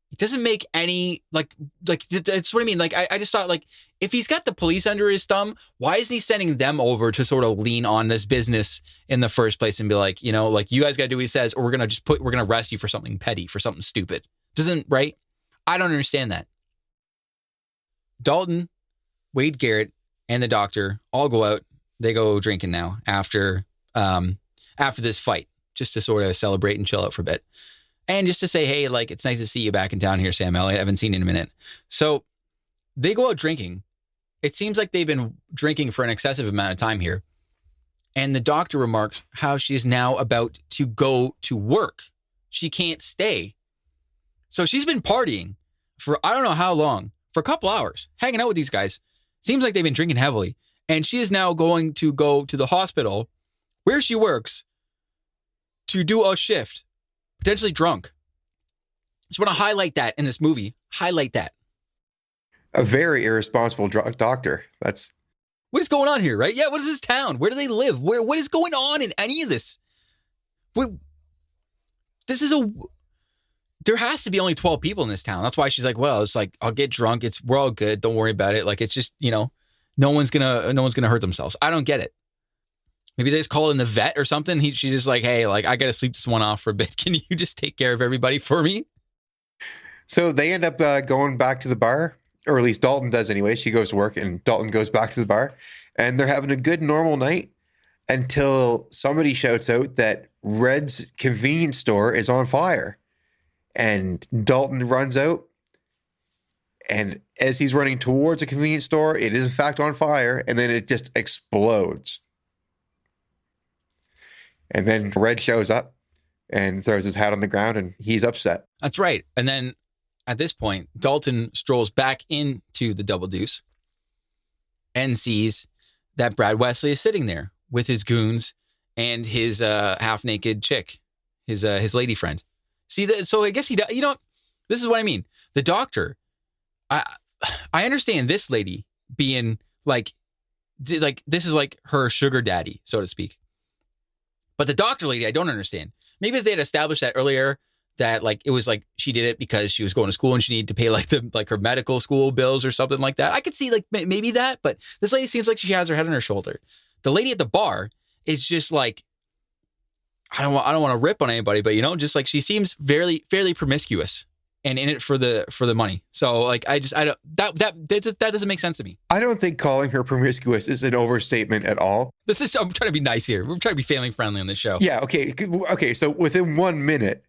It doesn't make any, that's what I mean. I just thought, if he's got the police under his thumb, why isn't he sending them over to sort of lean on this business in the first place and be like, you guys got to do what he says, or we're going to arrest you for something petty, for something stupid. Right? I don't understand that. Dalton, Wade Garrett, and the doctor all go out. They go drinking now after this fight, just to sort of celebrate and chill out for a bit. And just to say, hey, it's nice to see you back in town here, Sam Elliott. I haven't seen you in a minute. So they go out drinking. It seems like they've been drinking for an excessive amount of time here. And the doctor remarks how she is now about to go to work. She can't stay. So she's been partying for I don't know how long, for a couple hours, hanging out with these guys. Seems like they've been drinking heavily. And she is now going to go to the hospital where she works to do a shift, potentially drunk. Just want to highlight that in this movie. Highlight that. A very irresponsible doctor. That's what is going on here, right? Yeah, what is this town? Where do they live? What is going on in any of this? There has to be only 12 people in this town. That's why she's like, well, it's like, I'll get drunk. We're all good. Don't worry about it. Like, it's just, no one's gonna hurt themselves. I don't get it. Maybe they just call in the vet or something. She's just like, hey, like, I got to sleep this one off for a bit. Can you just take care of everybody for me? So they end up going back to the bar, or at least Dalton does anyway. She goes to work and Dalton goes back to the bar, and they're having a good normal night until somebody shouts out that Red's convenience store is on fire. And Dalton runs out, and as he's running towards a convenience store, it is in fact on fire, and then it just explodes. And then Red shows up and throws his hat on the ground, and he's upset. That's right. And then at this point, Dalton strolls back into the Double Deuce and sees that Brad Wesley is sitting there with his goons and his half-naked chick, his lady friend. See that? So I guess this is what I mean. The doctor, I understand this lady being like this is like her sugar daddy, so to speak. But the doctor lady, I don't understand. Maybe if they had established that earlier, that like it was like she did it because she was going to school and she needed to pay like her medical school bills or something like that. I could see like maybe that, but this lady seems like she has her head on her shoulder. The lady at the bar is just like, I don't want to rip on anybody, but just like she seems fairly promiscuous and in it for the money. So like that doesn't make sense to me. I don't think calling her promiscuous is an overstatement at all. I'm trying to be nice here. We're trying to be family friendly on this show. Yeah. Okay. So within 1 minute,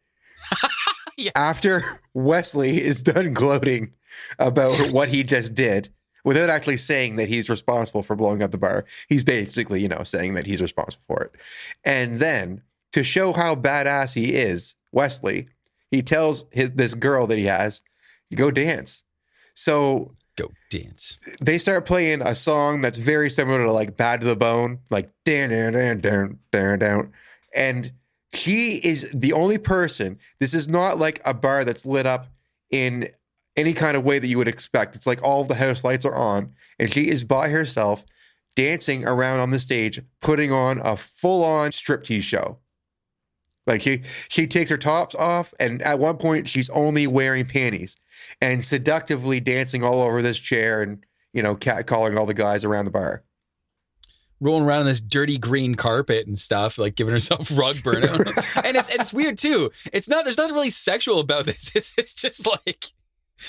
yeah. After Wesley is done gloating about what he just did, without actually saying that he's responsible for blowing up the bar, he's basically saying that he's responsible for it, and then, to show how badass he is, Wesley, he tells this girl that he has, go dance. So go dance. They start playing a song that's very similar to like Bad to the Bone, like down, down, down, down, down, down. And she is the only person. This is not like a bar that's lit up in any kind of way that you would expect. It's like all of the house lights are on, and she is by herself dancing around on the stage, putting on a full-on striptease show. Like she takes her tops off, and at one point she's only wearing panties and seductively dancing all over this chair and, catcalling all the guys around the bar. Rolling around on this dirty green carpet and stuff, like giving herself rug burnout. and it's weird too. There's nothing really sexual about this. It's just like,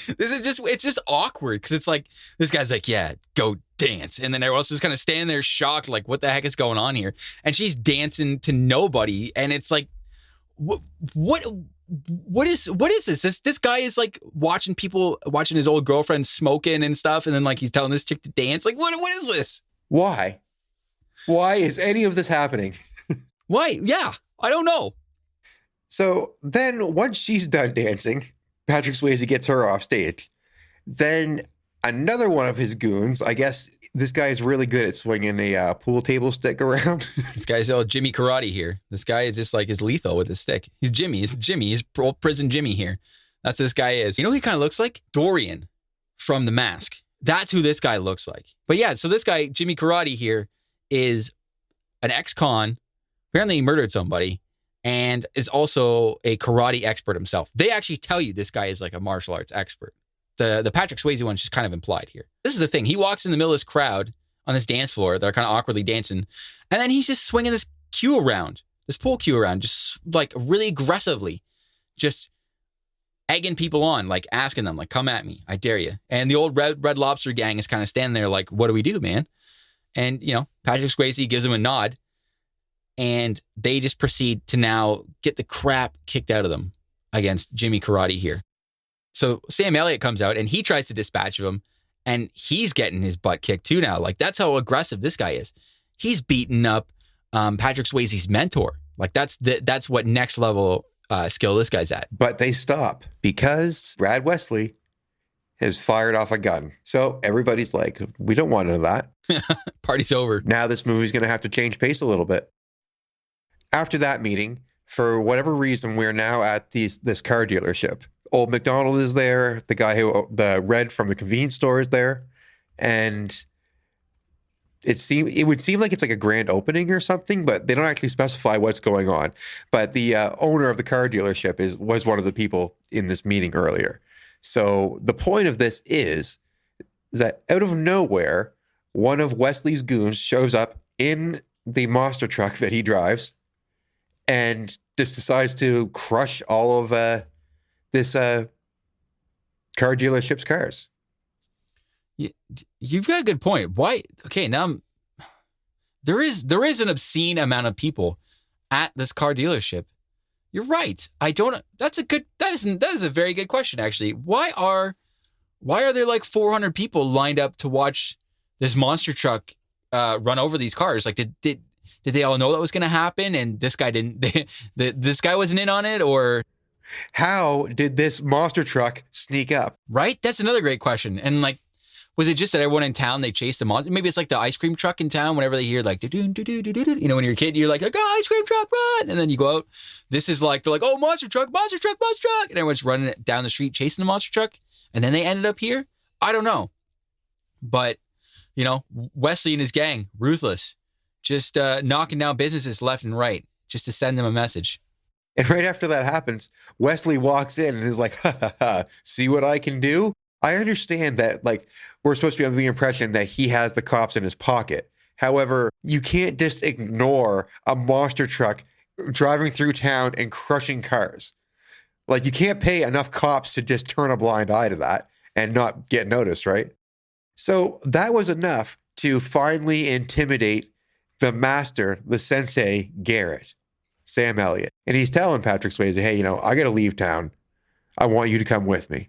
it's just awkward because it's like, this guy's like, yeah, go dance. And then everyone else is kind of standing there shocked, like, what the heck is going on here? And she's dancing to nobody. And it's like, what is this? This guy is like watching his old girlfriend smoking and stuff. And then like, he's telling this chick to dance. Like, what is this? Why is any of this happening? Why? Yeah, I don't know. So then once she's done dancing, Patrick Swayze gets her off stage. Then another one of his goons, I guess this guy is really good at swinging a pool table stick around. This guy's all Jimmy Karate here. This guy is just like, is lethal with his stick. He's Jimmy. He's prison Jimmy here. That's what this guy is. You know who he kind of looks like? Dorian from The Mask. That's who this guy looks like. But yeah, so this guy, Jimmy Karate here, is an ex-con. Apparently he murdered somebody and is also a karate expert himself. They actually tell you this guy is like a martial arts expert. The Patrick Swayze one's just kind of implied here. This is the thing. He walks in the middle of this crowd on this dance floor. They're kind of awkwardly dancing. And then he's just swinging this pool cue around, just like really aggressively, just egging people on, like asking them, like, come at me. I dare you. And the old Red Lobster gang is kind of standing there like, what do we do, man? And, Patrick Swayze gives him a nod. And they just proceed to now get the crap kicked out of them against Jimmy Karate here. So Sam Elliott comes out and he tries to dispatch of him, and he's getting his butt kicked too now. Like, that's how aggressive this guy is. He's beating up Patrick Swayze's mentor. Like, that's what next level skill this guy's at. But they stop because Brad Wesley has fired off a gun. So everybody's like, we don't want none of that. Party's over. Now this movie's going to have to change pace a little bit. After that meeting, for whatever reason, we're now at this car dealership. Old McDonald is there. The guy the Red from the convenience store is there. And it would seem like it's like a grand opening or something, but they don't actually specify what's going on. But the owner of the car dealership was one of the people in this meeting earlier. So the point of this is that out of nowhere, one of Wesley's goons shows up in the monster truck that he drives and just decides to crush all of this car dealership's cars. You've got a good point. Why? Okay, now there is an obscene amount of people at this car dealership. You're right. That is a very good question, actually. Why are there like 400 people lined up to watch this monster truck run over these cars? Like, did they all know that was going to happen, and this guy didn't? This guy wasn't in on it, or how did this monster truck sneak up? Right? That's another great question. And like, was it just that everyone in town, they chased the monster? Maybe it's like the ice cream truck in town. Whenever they hear like, do-do-do-do-do-do, you know, when you're a kid, you're like, go ice cream truck, run. And then you go out. This is like, they're like, oh, monster truck, monster truck, monster truck. And everyone's running it down the street, chasing the monster truck. And then they ended up here. I don't know. But, you know, Wesley and his gang, ruthless, just knocking down businesses left and right, just to send them a message. And right after that happens, Wesley walks in and is like, ha, ha, ha, see what I can do? I understand that, like, we're supposed to be under the impression that he has the cops in his pocket. However, you can't just ignore a monster truck driving through town and crushing cars. Like, you can't pay enough cops to just turn a blind eye to that and not get noticed, right? So that was enough to finally intimidate the master, the sensei, Garrett, Sam Elliott. And he's telling Patrick Swayze, hey, you know, I got to leave town. I want you to come with me.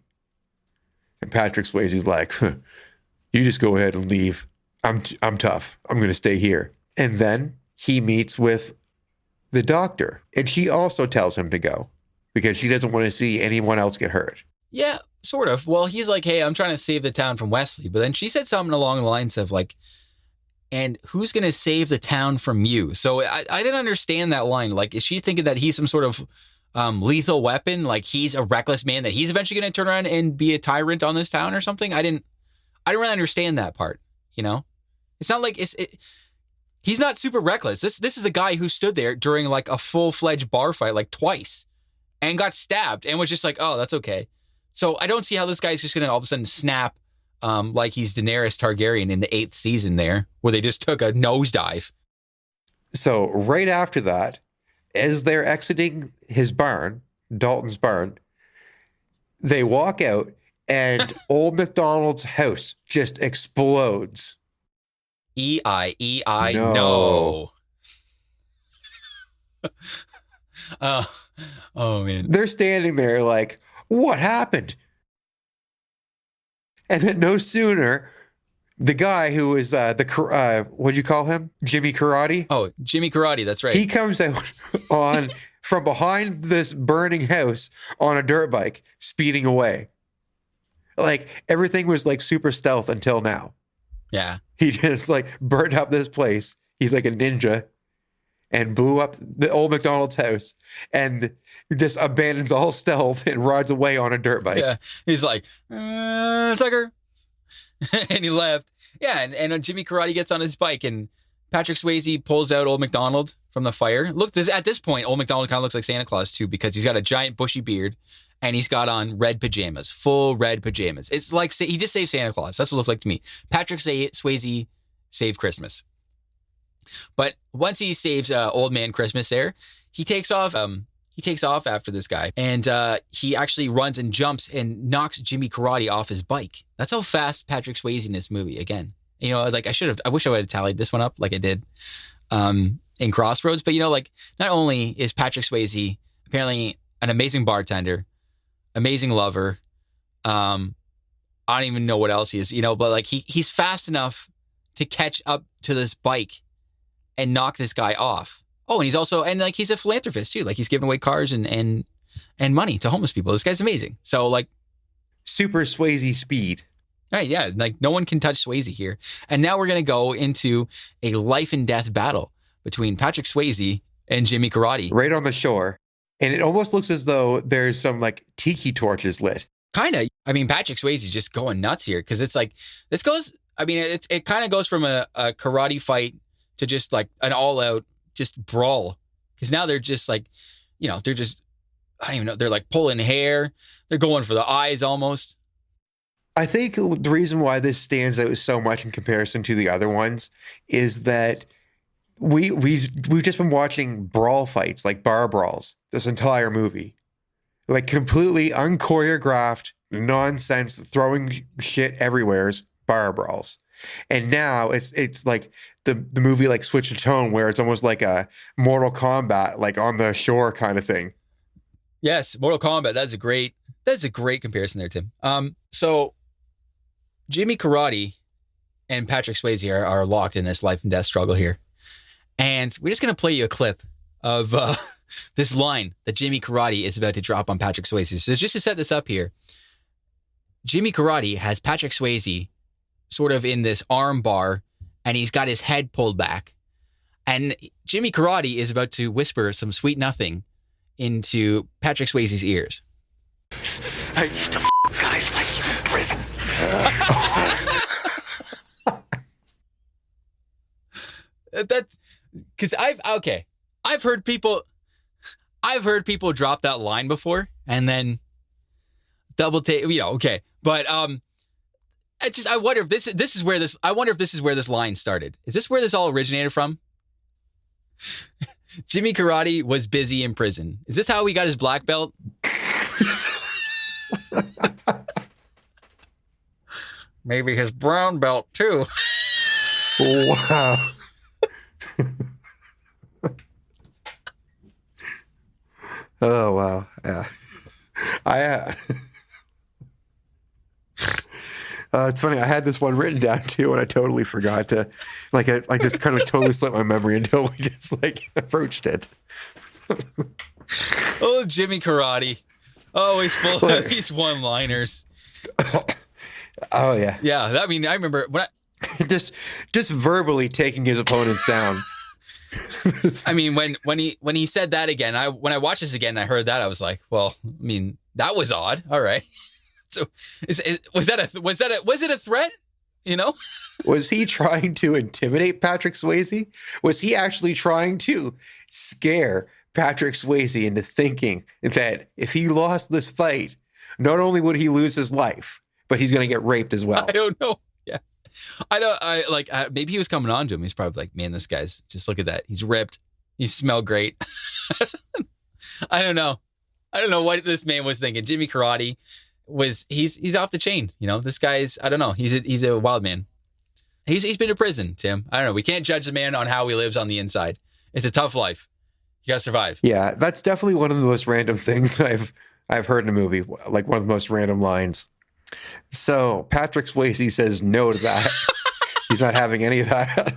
And Patrick Swayze's like, huh, you just go ahead and leave. I'm tough. I'm going to stay here. And then he meets with the doctor. And she also tells him to go because she doesn't want to see anyone else get hurt. Yeah, sort of. Well, he's like, hey, I'm trying to save the town from Wesley. But then she said something along the lines of like, and who's going to save the town from you? So I didn't understand that line. Like, is she thinking that he's some sort of lethal weapon? Like he's a reckless man that he's eventually going to turn around and be a tyrant on this town or something? I didn't really understand that part. You know, it's not like he's not super reckless. This is the guy who stood there during like a full-fledged bar fight like twice and got stabbed and was just like, oh, that's okay. So I don't see how this guy's just going to all of a sudden snap like he's Daenerys Targaryen in the 8th season there, where they just took a nosedive. So right after that, as they're exiting his barn, Dalton's barn, they walk out and Old McDonald's house just explodes. E-I-E-I, no. Oh, man. They're standing there like, what happened? And then no sooner, the guy who is what'd you call him? Jimmy Karate? Oh, Jimmy Karate, that's right. He comes out on from behind this burning house on a dirt bike, speeding away. Like everything was like super stealth until now. Yeah. He just like burned up this place. He's like a ninja and blew up the Old McDonald's house and just abandons all stealth and rides away on a dirt bike. Yeah. He's like, sucker. And he left. Yeah. And Jimmy Karate gets on his bike and Patrick Swayze pulls out Old McDonald from the fire. Look, at this point, Old McDonald kind of looks like Santa Claus too, because he's got a giant bushy beard and he's got on red pajamas, full red pajamas. It's like he just saved Santa Claus. That's what it looked like to me. Patrick Swayze saved Christmas. But once he saves Old Man Christmas there, he takes off. He takes off after this guy, and he actually runs and jumps and knocks Jimmy Karate off his bike. That's how fast Patrick Swayze in this movie. Again, you know, like I wish I would have tallied this one up like I did in Crossroads. But you know, like not only is Patrick Swayze apparently an amazing bartender, amazing lover. I don't even know what else he is, you know, but like he's fast enough to catch up to this bike and knock this guy off. Oh, and he's also, and like, he's a philanthropist too. Like he's giving away cars and money to homeless people. This guy's amazing. So like, super Swayze speed. Right, yeah, like no one can touch Swayze here. And now we're going to go into a life and death battle between Patrick Swayze and Jimmy Karate. Right on the shore. And it almost looks as though there's some like tiki torches lit. Kind of. I mean, Patrick Swayze just going nuts here because it's like, this goes, I mean, it kind of goes from a karate fight to just like an all out just brawl. Because now they're just like, you know, they're just, I don't even know, they're like pulling hair. They're going for the eyes almost. I think the reason why this stands out so much in comparison to the other ones is that we've just been watching brawl fights, like bar brawls, this entire movie. Like completely unchoreographed, nonsense, throwing shit everywhere's bar brawls. And now it's like the movie like switched a tone where it's almost like a Mortal Kombat, like on the shore kind of thing. Yes, Mortal Kombat. That's a great comparison there, Tim. So Jimmy Karate and Patrick Swayze are locked in this life and death struggle here. And we're just going to play you a clip of this line that Jimmy Karate is about to drop on Patrick Swayze. So just to set this up here, Jimmy Karate has Patrick Swayze sort of in this arm bar, and he's got his head pulled back. And Jimmy Karate is about to whisper some sweet nothing into Patrick Swayze's ears. I used to guys like you in prison. That's because I've heard people drop that line before and then double take, you know, okay. But I wonder if this is where this line started. Is this where this all originated from? Jimmy Karate was busy in prison. Is this how he got his black belt? Maybe his brown belt too. Wow. Oh, wow. Yeah. It's funny. I had this one written down too, and I totally forgot to, like, I just kind of totally slipped my memory until we just like approached it. Oh, Jimmy Karate. Oh, he's full of these one-liners. Oh yeah. Yeah. I mean, I remember when just verbally taking his opponents down. I mean, when he said that again, when I watched this again, I heard that, I was like, well, I mean, that was odd. All right. So was it a threat? You know? Was he trying to intimidate Patrick Swayze? Was he actually trying to scare Patrick Swayze into thinking that if he lost this fight, not only would he lose his life, but he's going to get raped as well? I don't know. Yeah. Maybe he was coming on to him. He's probably like, man, this guy's, just look at that. He's ripped. He smells great. I don't know. I don't know what this man was thinking. Jimmy Karate he's off the chain. You know, this guy's, I don't know. He's a wild man. He's been to prison, Tim. I don't know. We can't judge the man on how he lives on the inside. It's a tough life. You gotta survive. Yeah, that's definitely one of the most random things I've heard in a movie. Like one of the most random lines. So Patrick Swayze says no to that. He's not having any of that.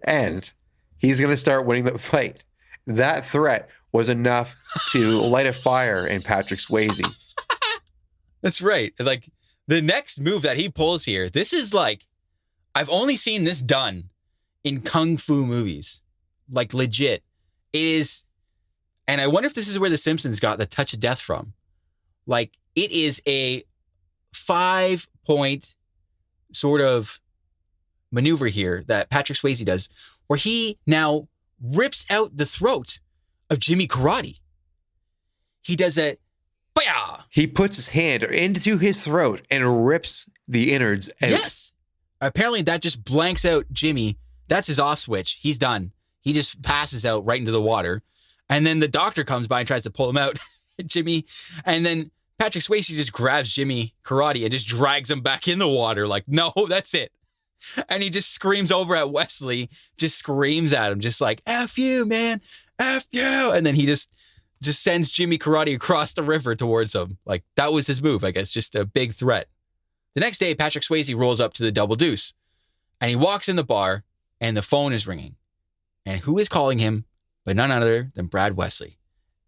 And he's going to start winning the fight. That threat was enough to light a fire in Patrick Swayze. That's right. Like the next move that he pulls here, this is like, I've only seen this done in kung fu movies. Like legit. It is, and I wonder if this is where The Simpsons got the touch of death from. Like, it is a 5-point sort of maneuver here that Patrick Swayze does, where he now rips out the throat of Jimmy Karate. He does a, bah! He puts his hand into his throat and rips the innards out. Yes. Apparently that just blanks out Jimmy. That's his off switch. He's done. He just passes out right into the water. And then the doctor comes by and tries to pull him out. Jimmy, and then Patrick Swayze just grabs Jimmy Karate and just drags him back in the water. Like, no, that's it. And he just screams over at Wesley, just screams at him, just like, F you, man, F you. And then he just sends Jimmy Karate across the river towards him. Like, that was his move, I guess, just a big threat. The next day, Patrick Swayze rolls up to the Double Deuce and he walks in the bar and the phone is ringing. And who is calling him but none other than Brad Wesley.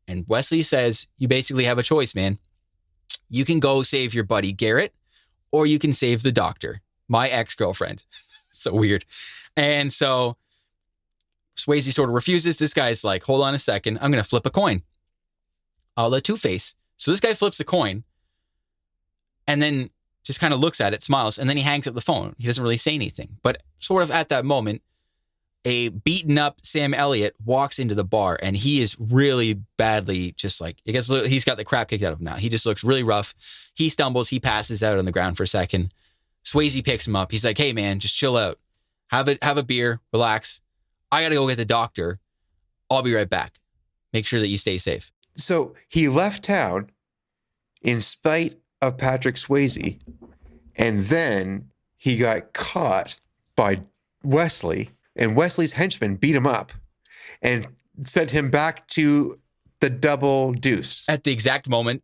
And Wesley says, you basically have a choice, man. You can go save your buddy Garrett, or you can save the doctor, my ex-girlfriend. So weird. And so Swayze sort of refuses. This guy's like, hold on a second. I'm going to flip a coin. A la Two-Face. So this guy flips a coin and then just kind of looks at it, smiles, and then he hangs up the phone. He doesn't really say anything. But sort of at that moment, a beaten up Sam Elliott walks into the bar, and he is really badly just like, I guess he's got the crap kicked out of him now. He just looks really rough. He stumbles. He passes out on the ground for a second. Swayze picks him up. He's like, hey, man, just chill out. Have a beer. Relax. I got to go get the doctor. I'll be right back. Make sure that you stay safe. So he left town in spite of Patrick Swayze, and then he got caught by Wesley, and Wesley's henchmen beat him up and sent him back to the Double Deuce. At the exact moment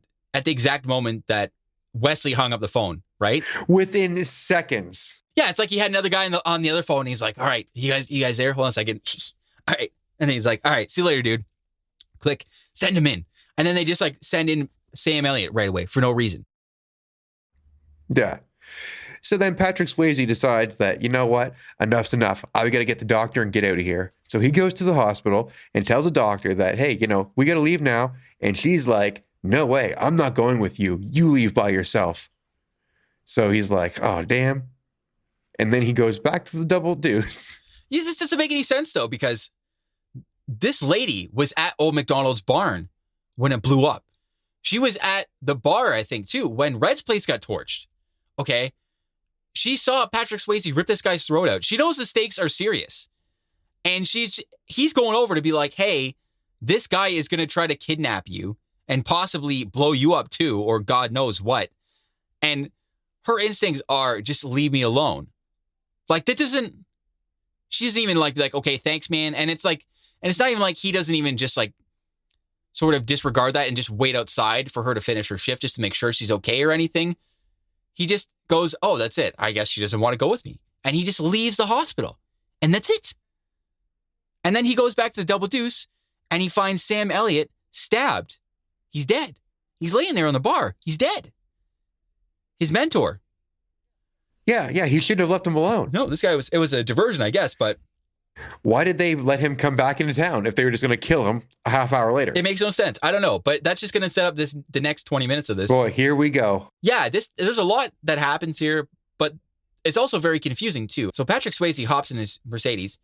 that Wesley hung up the phone, right? Within seconds. Yeah, it's like he had another guy on the other phone, and he's like, all right, you guys there? Hold on a second. All right. And then he's like, all right, see you later, dude. Click, send him in. And then they just like send in Sam Elliott right away for no reason. Yeah. So then Patrick Swayze decides that, you know what? Enough's enough. I got to get the doctor and get out of here. So he goes to the hospital and tells the doctor that, hey, we got to leave now. And she's like, no way. I'm not going with you. You leave by yourself. So he's like, oh, damn. And then he goes back to the Double Deuce. Yeah, this doesn't make any sense, though, because this lady was at Old McDonald's barn when it blew up. She was at the bar, I think, too, when Red's place got torched. Okay. She saw Patrick Swayze rip this guy's throat out. She knows the stakes are serious. And he's going over to be like, hey, this guy is going to try to kidnap you and possibly blow you up too, or God knows what. And her instincts are just leave me alone. Like she doesn't even like be like, okay, thanks, man. And it's like, and it's not even like he doesn't even just like sort of disregard that and just wait outside for her to finish her shift just to make sure she's okay or anything. He just goes, oh, that's it. I guess she doesn't want to go with me. And he just leaves the hospital. And that's it. And then he goes back to the Double Deuce and he finds Sam Elliott stabbed. He's dead. He's laying there on the bar. He's dead. His mentor. Yeah, he shouldn't have left him alone. No, this guy it was a diversion, I guess, but why did they let him come back into town if they were just going to kill him a half hour later? It makes no sense. I don't know, but that's just going to set up the next 20 minutes of this. Boy, here we go. Yeah, there's a lot that happens here, but it's also very confusing too. So Patrick Swayze hops in his Mercedes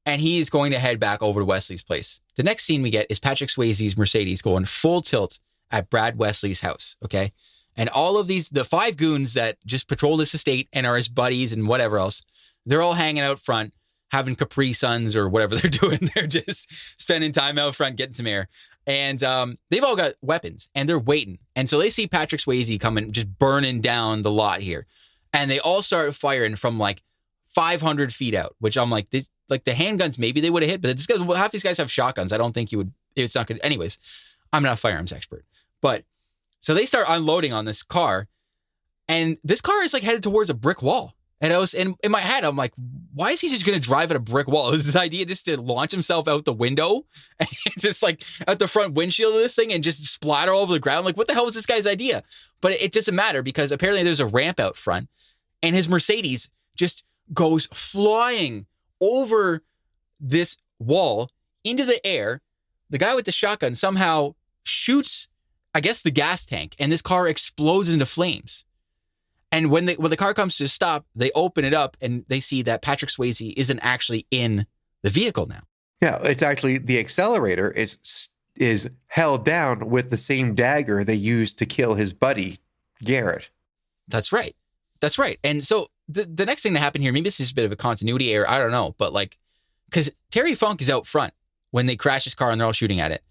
and he's going to head back over to Wesley's place. The next scene we get is Patrick Swayze's Mercedes going full tilt at Brad Wesley's house, okay? And all of the 5 goons that just patrol this estate and are his buddies and whatever else, they're all hanging out front, having Capri Suns or whatever they're doing. They're just spending time out front, getting some air. And they've all got weapons and they're waiting. And so they see Patrick Swayze coming, just burning down the lot here. And they all start firing from like 500 feet out, which I'm like, the handguns, maybe they would have hit, but half these guys have shotguns. I don't think it's not good. Anyways, I'm not a firearms expert. But so they start unloading on this car and this car is like headed towards a brick wall. And I was in my head, I'm like, why is he just going to drive at a brick wall? Is his idea just to launch himself out the window and just like at the front windshield of this thing and just splatter all over the ground? Like, what the hell was this guy's idea? But it doesn't matter because apparently there's a ramp out front and his Mercedes just goes flying over this wall into the air. The guy with the shotgun somehow shoots, I guess, the gas tank and this car explodes into flames. And when the car comes to a stop, they open it up and they see that Patrick Swayze isn't actually in the vehicle now. Yeah, it's actually the accelerator is held down with the same dagger they used to kill his buddy, Garrett. That's right. And so the next thing that happened here, maybe it's just a bit of a continuity error. I don't know. But like, because Terry Funk is out front when they crash his car and they're all shooting at it.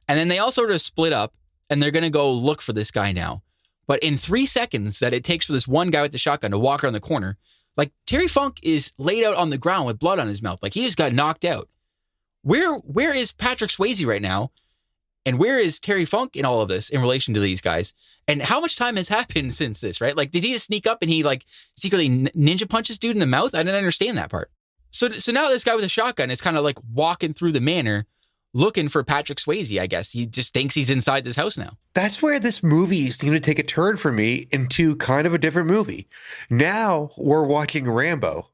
And then they all sort of split up and they're going to go look for this guy now. But in 3 seconds that it takes for this one guy with the shotgun to walk around the corner, like Terry Funk is laid out on the ground with blood on his mouth. Like he just got knocked out. Where is Patrick Swayze right now? And where is Terry Funk in all of this in relation to these guys? And how much time has happened since this, right? Like, did he just sneak up and he like secretly ninja punches dude in the mouth? I didn't understand that part. So now this guy with a shotgun is kind of like walking through the manor looking for Patrick Swayze, I guess. He just thinks he's inside this house now. That's where this movie seemed to take a turn for me into kind of a different movie. Now we're watching Rambo.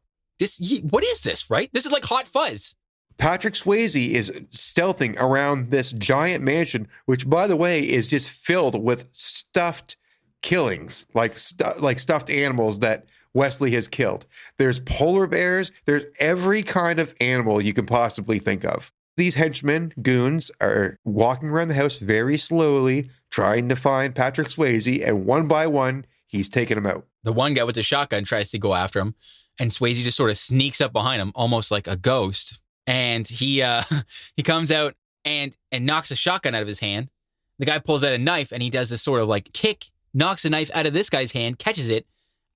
What is this, right? This is like Hot Fuzz. Patrick Swayze is stealthing around this giant mansion, which, by the way, is just filled with stuffed killings, like stuffed animals that Wesley has killed. There's polar bears. There's every kind of animal you can possibly think of. These henchmen, goons, are walking around the house very slowly, trying to find Patrick Swayze, and one by one, he's taking them out. The one guy with the shotgun tries to go after him, and Swayze just sort of sneaks up behind him, almost like a ghost. And he comes out and knocks a shotgun out of his hand. The guy pulls out a knife, and he does this sort of like kick, knocks a knife out of this guy's hand, catches it,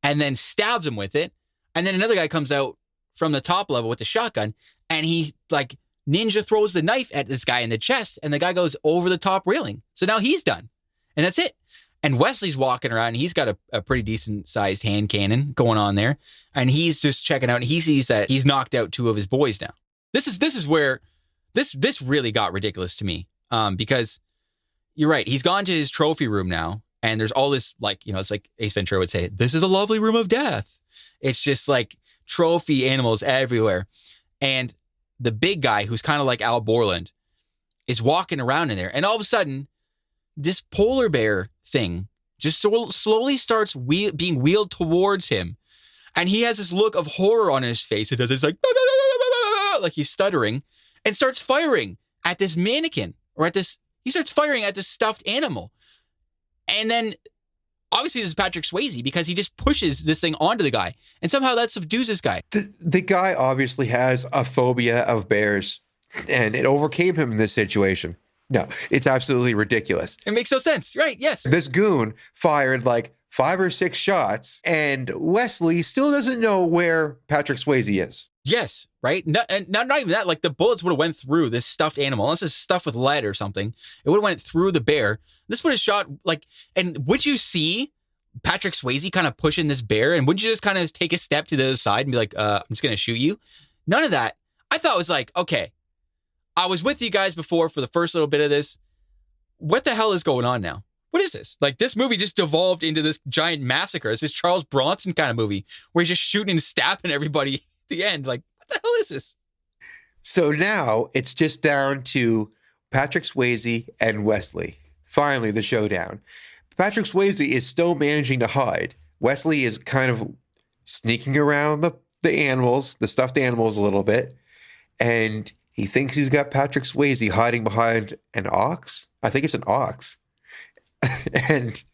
and then stabs him with it. And then another guy comes out from the top level with the shotgun, and he like ninja throws the knife at this guy in the chest, and the guy goes over the top railing. So now he's done. And that's it. And Wesley's walking around, and he's got a pretty decent sized hand cannon going on there. And he's just checking out, and he sees that he's knocked out two of his boys now. This is where this really got ridiculous to me. Because you're right. He's gone to his trophy room now, and there's all this, like, it's like Ace Ventura would say, this is a lovely room of death. It's just like trophy animals everywhere. And the big guy, who's kind of like Al Borland, is walking around in there. And all of a sudden, this polar bear thing just slowly starts being wheeled towards him. And he has this look of horror on his face. It does this like he's stuttering, and starts firing at this mannequin, or he starts firing at this stuffed animal. And then obviously this is Patrick Swayze, because he just pushes this thing onto the guy, and somehow that subdues this guy. The guy obviously has a phobia of bears, and it overcame him in this situation. No, it's absolutely ridiculous. It makes no sense, right? Yes. This goon fired like 5 or 6 shots, and Wesley still doesn't know where Patrick Swayze is. Yes, right? Not even that. Like, the bullets would have went through this stuffed animal. Unless it's stuffed with lead or something. It would have went through the bear. This would have shot, like... And would you see Patrick Swayze kind of pushing this bear? And wouldn't you just kind of take a step to the other side and be like, I'm just going to shoot you? None of that. I thought it was like, okay, I was with you guys before for the first little bit of this. What the hell is going on now? What is this? Like, this movie just devolved into this giant massacre. It's this Charles Bronson kind of movie where he's just shooting and stabbing everybody the end. Like, what the hell is this? So now it's just down to Patrick Swayze and Wesley. Finally, the showdown. Patrick Swayze is still managing to hide. Wesley is kind of sneaking around the animals, the stuffed animals a little bit, and he thinks he's got Patrick Swayze hiding behind an ox. I think it's an ox. And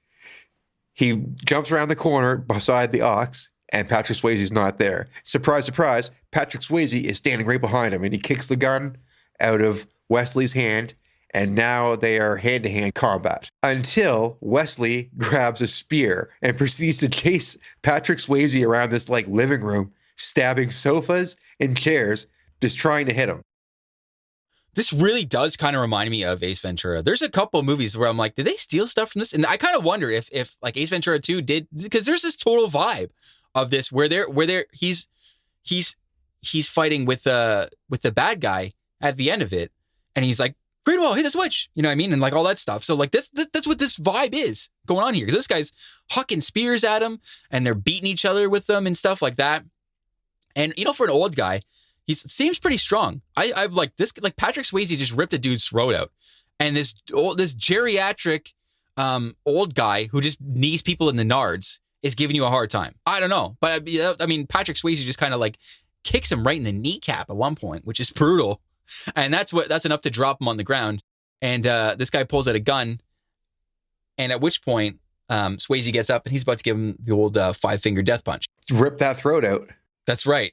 he jumps around the corner beside the ox, and Patrick Swayze's not there. Surprise, surprise, Patrick Swayze is standing right behind him, and he kicks the gun out of Wesley's hand, and now they are hand-to-hand combat. Until Wesley grabs a spear and proceeds to chase Patrick Swayze around this like living room, stabbing sofas and chairs, just trying to hit him. This really does kind of remind me of Ace Ventura. There's a couple of movies where I'm like, did they steal stuff from this? And I kind of wonder if like Ace Ventura 2 did, because there's this total vibe of this where he's fighting with the bad guy at the end of it, and he's like, Greenwell, hit the switch, you know what I mean, and like all that stuff. So like that's what this vibe is going on here. Because this guy's hucking spears at him, and they're beating each other with them and stuff like that. And for an old guy, he seems pretty strong. I'm like this, like Patrick Swayze just ripped a dude's throat out, and this geriatric old guy who just knees people in the nards is giving you a hard time. I don't know, but I mean Patrick Swayze just kind of like kicks him right in the kneecap at one point, which is brutal, and that's enough to drop him on the ground. And this guy pulls out a gun, and at which point Swayze gets up and he's about to give him the old 5-finger death punch. Rip that throat out. That's right.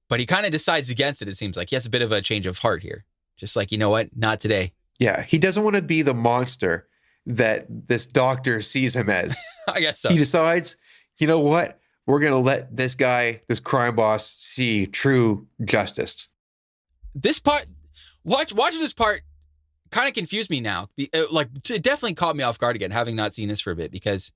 But he kind of decides against it, it seems like. He has a bit of a change of heart here. Just like, you know what? Not today. Yeah, he doesn't want to be the monster that this doctor sees him as. I guess so. He decides, you know what? We're going to let this guy, this crime boss, see true justice. This part, watching this part kind of confused me now. Like, it definitely caught me off guard again, having not seen this for a bit. Because,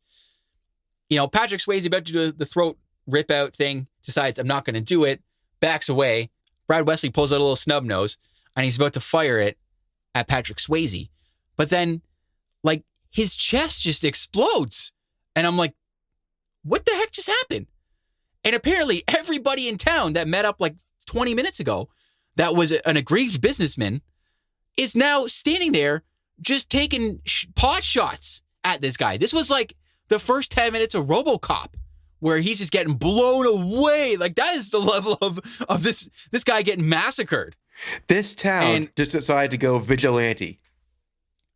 Patrick Swayze about to do the throat rip out thing, decides, I'm not going to do it. Backs away. Brad Wesley pulls out a little snub nose, and he's about to fire it. at Patrick Swayze. But then, like, his chest just explodes. And I'm like, what the heck just happened? And apparently everybody in town that met up like 20 minutes ago that was an aggrieved businessman is now standing there just taking pot shots at this guy. This was like the first 10 minutes of RoboCop, where he's just getting blown away. Like, that is the level of this guy getting massacred. This town just decided to go vigilante.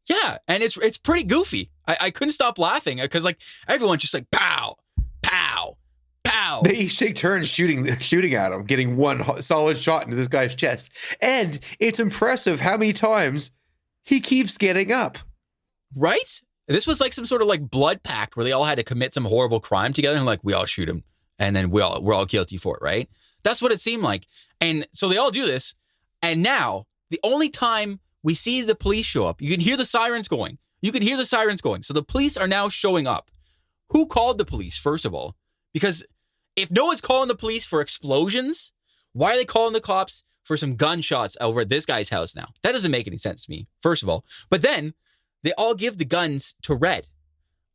Yeah, and it's pretty goofy. I couldn't stop laughing because, like, everyone's just like, pow, pow, pow. They each take turns shooting at him, getting one solid shot into this guy's chest. And it's impressive how many times he keeps getting up. Right? This was like some sort of like blood pact where they all had to commit some horrible crime together and like, we all shoot him and then we're all guilty for it, right? That's what it seemed like. And so they all do this. And now the only time we see the police show up, you can hear the sirens going. So the police are now showing up. Who called the police, first of all? Because if no one's calling the police for explosions, why are they calling the cops for some gunshots over at this guy's house now? That doesn't make any sense to me, first of all. But then they all give the guns to Red,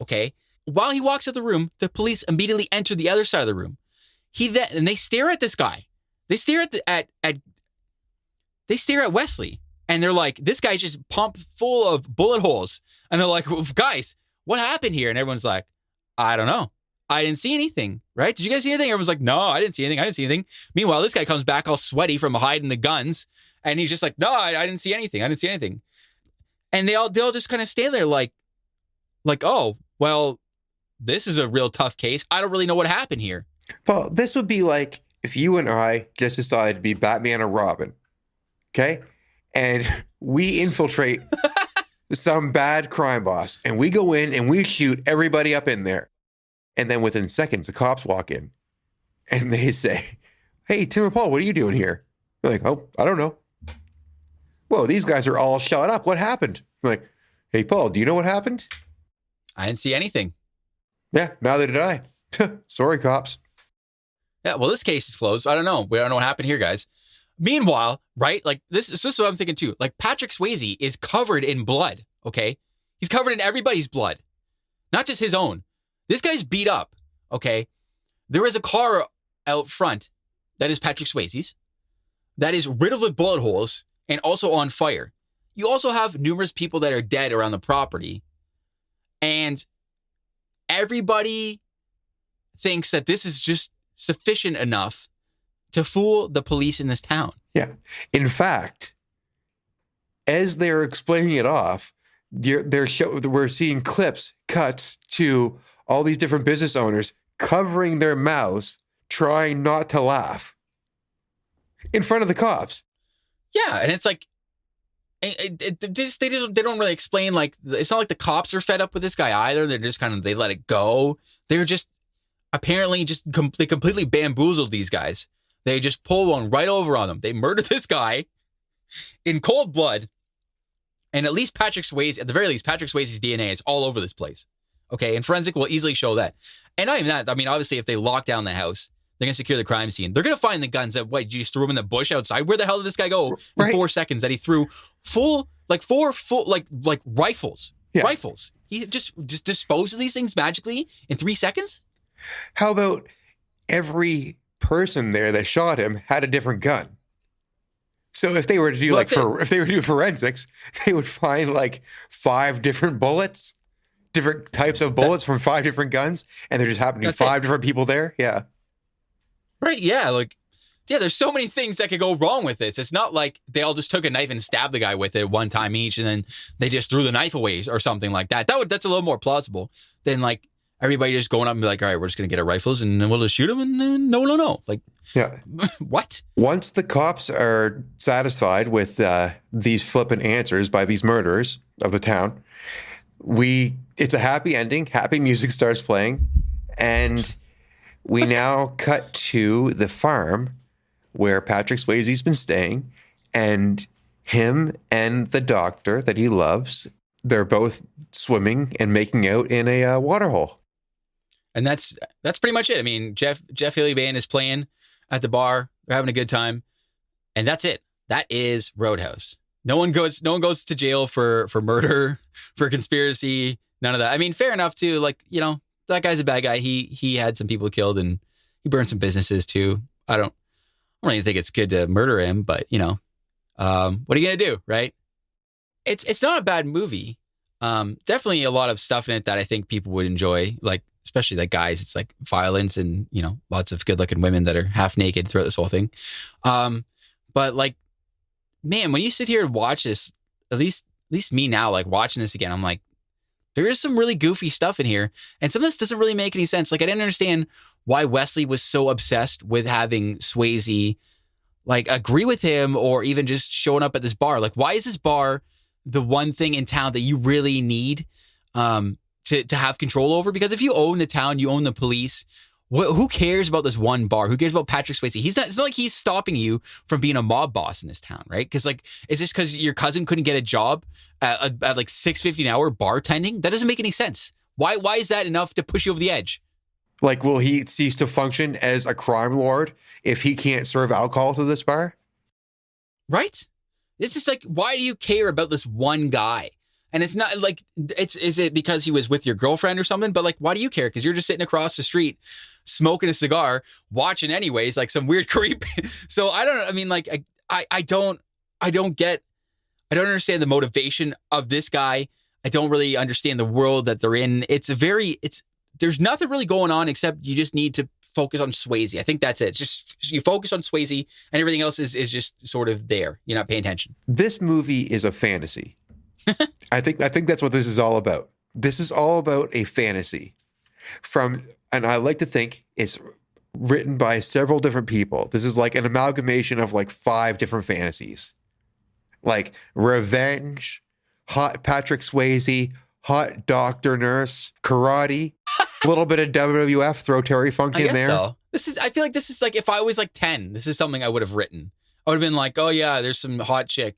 okay? While he walks out the room, the police immediately enter the other side of the room. And they stare at this guy. They stare at Wesley, and they're like, this guy's just pumped full of bullet holes. And they're like, well, guys, what happened here? And everyone's like, I don't know. I didn't see anything, right? Did you guys see anything? Everyone's like, no, I didn't see anything. Meanwhile, this guy comes back all sweaty from hiding the guns, and he's just like, no, I didn't see anything. And they'll just kind of stand there like, oh, well, this is a real tough case. I don't really know what happened here. Well, this would be like if you and I just decided to be Batman or Robin, okay? And we infiltrate some bad crime boss, and we go in and we shoot everybody up in there. And then within seconds, the cops walk in and they say, hey, Tim and Paul, what are you doing here? They're like, oh, I don't know. Whoa, these guys are all shot up. What happened? I'm like, hey, Paul, do you know what happened? I didn't see anything. Yeah, neither did I. Sorry, cops. Yeah, well, this case is closed. I don't know. We don't know what happened here, guys. Meanwhile, right, like this is what I'm thinking too. Like, Patrick Swayze is covered in blood, okay? He's covered in everybody's blood, not just his own. This guy's beat up, okay? There is a car out front that is Patrick Swayze's that is riddled with bullet holes and also on fire. You also have numerous people that are dead around the property. And everybody thinks that this is just sufficient enough to fool the police in this town. Yeah. In fact, as they're explaining it off, we're seeing cuts to all these different business owners covering their mouths, trying not to laugh in front of the cops. Yeah, and it's like, they don't really explain, like, it's not like the cops are fed up with this guy either. They're just they let it go. They're just apparently they completely bamboozled these guys. They just pull one right over on them. They murdered this guy in cold blood. And at the very least, Patrick Swayze's DNA is all over this place. Okay, and forensic will easily show that. And not even that, I mean, obviously, if they lock down the house, they're going to secure the crime scene. They're going to find the guns that, you just threw them in the bush outside? Where the hell did this guy go in 4 seconds that he threw four full rifles? Yeah. Rifles. He just disposed of these things magically in 3 seconds? How about every person there that shot him had a different gun? So if they were to do if they were to do forensics, they would find 5 different bullets, different types of bullets from 5 different guns, and there just happened to be 5 different people there. Yeah. Right. Yeah. There's so many things that could go wrong with this. It's not like they all just took a knife and stabbed the guy with it one time each, and then they just threw the knife away or something like that. That's a little more plausible than everybody just going up and be like, all right, we're just going to get our rifles and then we'll just shoot them. And then no. Yeah. What? Once the cops are satisfied with these flippant answers by these murderers of the town, it's a happy ending. Happy music starts playing. And we now cut to the farm where Patrick Swayze's been staying, and him and the doctor that he loves, they're both swimming and making out in a water hole. And that's pretty much it. I mean, Jeff Healey band is playing at the bar. They're having a good time. And that's it. That is Roadhouse. No one goes to jail for murder, for conspiracy, none of that. I mean, fair enough too. Like, that guy's a bad guy. He had some people killed and he burned some businesses too. I don't even think it's good to murder him, but what are you gonna do, right? It's not a bad movie. Definitely a lot of stuff in it that I think people would enjoy, like especially like guys. It's like violence and lots of good looking women that are half naked throughout this whole thing. But like, man, when you sit here and watch this, at least me now, like watching this again, I'm like, there is some really goofy stuff in here, and some of this doesn't really make any sense. Like, I didn't understand why Wesley was so obsessed with having Swayze like agree with him or even just showing up at this bar. Like, why is this bar the one thing in town that you really need to have control over? Because if you own the town, you own the police. Who cares about this one bar? Who cares about Patrick Swayze? It's not like he's stopping you from being a mob boss in this town, right? Because like, is this because your cousin couldn't get a job at like $6.50 an hour bartending? That doesn't make any sense. Why is that enough to push you over the edge? Like, will he cease to function as a crime lord if he can't serve alcohol to this bar? Right? It's just like, why do you care about this one guy? And it's not like, is it because he was with your girlfriend or something? But like, why do you care? Because you're just sitting across the street smoking a cigar, watching anyways, like some weird creep. So I don't know. I mean, like, I don't understand the motivation of this guy. I don't really understand the world that they're in. There's nothing really going on except you just need to focus on Swayze. I think that's it. It's just you focus on Swayze and everything else is just sort of there. You're not paying attention. This movie is a fantasy. I think that's what this is all about. This is all about a fantasy and I like to think it's written by several different people. This is like an amalgamation of like 5 different fantasies. Like revenge, hot Patrick Swayze, hot doctor nurse, karate, a little bit of WWF, throw Terry Funk in there. So. I feel like this is like, if I was like 10, this is something I would have written. I would have been like, oh yeah, there's some hot chick.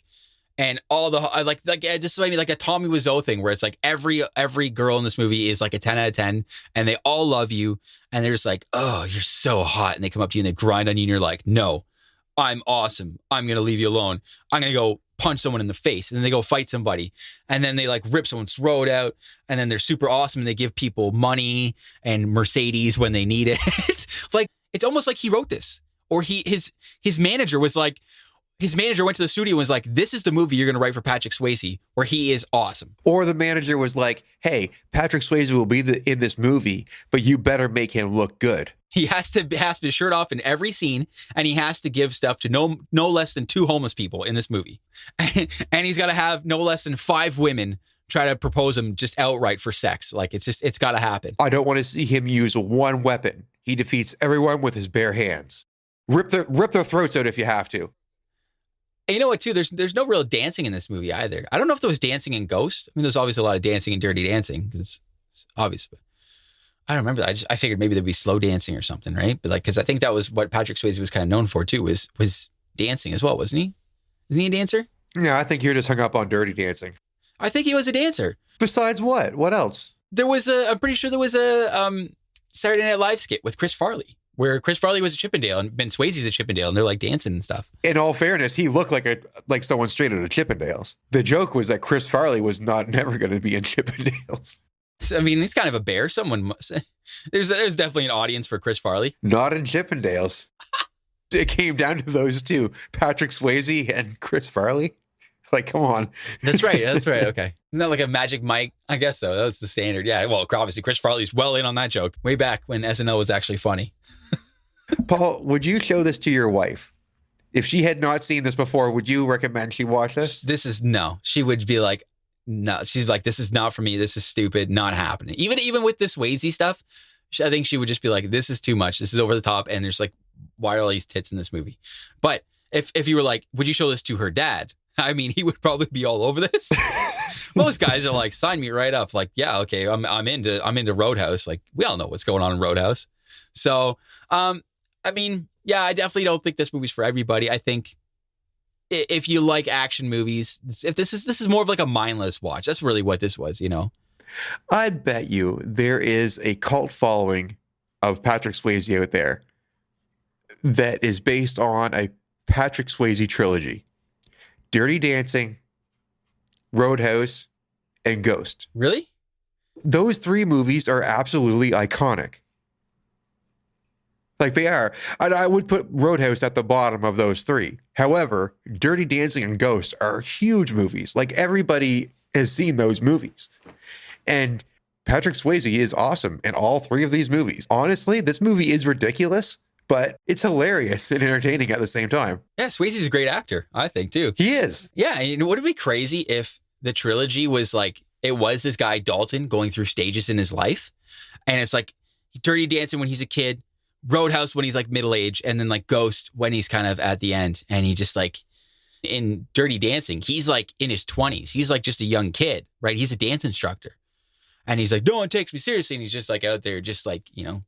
And all just maybe like a Tommy Wiseau thing where it's like every girl in this movie is like a 10 out of 10 and they all love you. And they're just like, oh, you're so hot. And they come up to you and they grind on you and you're like, no, I'm awesome. I'm going to leave you alone. I'm going to go punch someone in the face. And then they go fight somebody. And then they like rip someone's throat out. And then they're super awesome. And they give people money and Mercedes when they need it. Like, it's almost like he wrote this. Or his manager was like, his manager went to the studio and was like, this is the movie you're going to write for Patrick Swayze, where he is awesome. Or the manager was like, hey, Patrick Swayze will be in this movie, but you better make him look good. He has to have his shirt off in every scene, and he has to give stuff to no less than 2 homeless people in this movie. And he's got to have no less than 5 women try to propose him just outright for sex. Like, it's got to happen. I don't want to see him use one weapon. He defeats everyone with his bare hands. Rip their throats out if you have to. And you know what, too? There's no real dancing in this movie either. I don't know if there was dancing in Ghost. I mean, there's obviously a lot of dancing in Dirty Dancing because it's obvious, but I don't remember that. I figured maybe there'd be slow dancing or something, right? But like, because I think that was what Patrick Swayze was kind of known for too, was dancing as well, wasn't he? Isn't he a dancer? Yeah, I think you're just hung up on Dirty Dancing. I think he was a dancer. Besides what? What else? I'm pretty sure there was a Saturday Night Live skit with Chris Farley, where Chris Farley was a Chippendale and Ben Swayze's a Chippendale, and they're like dancing and stuff. In all fairness, he looked like someone straight out of Chippendales. The joke was that Chris Farley was never going to be in Chippendales. I mean, he's kind of a bear. Someone must. There's definitely an audience for Chris Farley. Not in Chippendales. It came down to those two, Patrick Swayze and Chris Farley. Like, come on. That's right. Okay. Not like a Magic Mike. I guess so. That was the standard. Yeah. Well, obviously, Chris Farley's well in on that joke way back when SNL was actually funny. Paul, would you show this to your wife? If she had not seen this before, would you recommend she watch this? No. She would be like, no. She's like, this is not for me. This is stupid. Not happening. Even with this Swayze stuff, I think she would just be like, this is too much. This is over the top. And there's like, why are all these tits in this movie? But if you were like, would you show this to her dad? I mean, he would probably be all over this. Most guys are like, sign me right up. Like, yeah, okay, I'm into Roadhouse. Like, we all know what's going on in Roadhouse. So, I mean, yeah, I definitely don't think this movie's for everybody. I think if you like action movies, if this is more of like a mindless watch. That's really what this was, you know. I bet you there is a cult following of Patrick Swayze out there that is based on a Patrick Swayze trilogy. Dirty Dancing, Roadhouse, and Ghost. Really? Those 3 movies are absolutely iconic. Like they are. And I would put Roadhouse at the bottom of those 3. However, Dirty Dancing and Ghost are huge movies. Like everybody has seen those movies. And Patrick Swayze is awesome in all 3 of these movies. Honestly, this movie is ridiculous, but it's hilarious and entertaining at the same time. Yeah, Swayze's a great actor, I think, too. He is. Yeah, and would it be crazy if the trilogy was like, it was this guy Dalton going through stages in his life, and it's like Dirty Dancing when he's a kid, Roadhouse when he's like middle-aged, and then like Ghost when he's kind of at the end, and he just like, in Dirty Dancing, he's like in his 20s. He's like just a young kid, right? He's a dance instructor. And he's like, no one takes me seriously. And he's just like out there, just like, you know,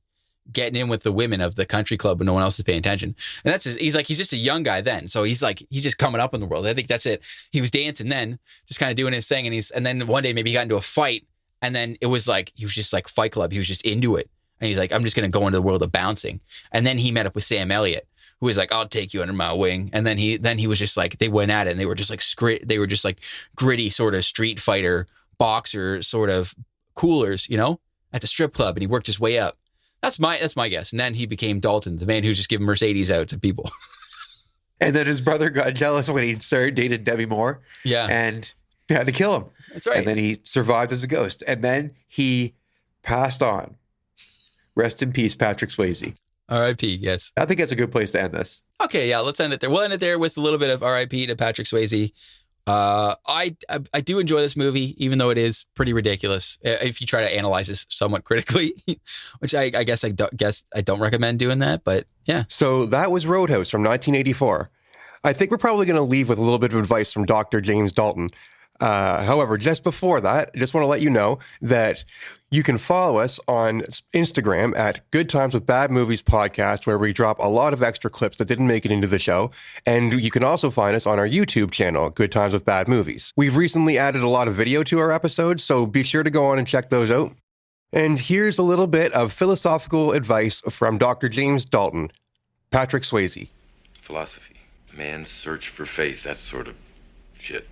getting in with the women of the country club when no one else is paying attention. And he's just a young guy then. So he's just coming up in the world. I think that's it. He was dancing then, just kind of doing his thing. And then one day maybe he got into a fight. And then it was like, he was just like Fight Club. He was just into it. And he's like, I'm just going to go into the world of bouncing. And then he met up with Sam Elliott, who was like, I'll take you under my wing. And then he was just like, they went at it and they were just like gritty sort of street fighter, boxer sort of coolers, you know, at the strip club. And he worked his way up. That's my guess. And then he became Dalton, the man who's just giving Mercedes out to people. And then his brother got jealous when he started dating Debbie Moore. Yeah. And had to kill him. That's right. And then he survived as a ghost. And then he passed on. Rest in peace, Patrick Swayze. R.I.P. Yes. I think that's a good place to end this. Okay, yeah, let's end it there. We'll end it there with a little bit of R.I.P. to Patrick Swayze. I do enjoy this movie, even though it is pretty ridiculous. If you try to analyze this somewhat critically, which I guess I don't recommend doing that. But yeah. So that was Roadhouse from 1984. I think we're probably going to leave with a little bit of advice from Dr. James Dalton. However, just before that, I just want to let you know that you can follow us on Instagram at Good Times with Bad Movies Podcast, where we drop a lot of extra clips that didn't make it into the show. And you can also find us on our YouTube channel, Good Times with Bad Movies. We've recently added a lot of video to our episodes, so be sure to go on and check those out. And here's a little bit of philosophical advice from Dr. James Dalton, Patrick Swayze. Philosophy, man's search for faith, that sort of shit.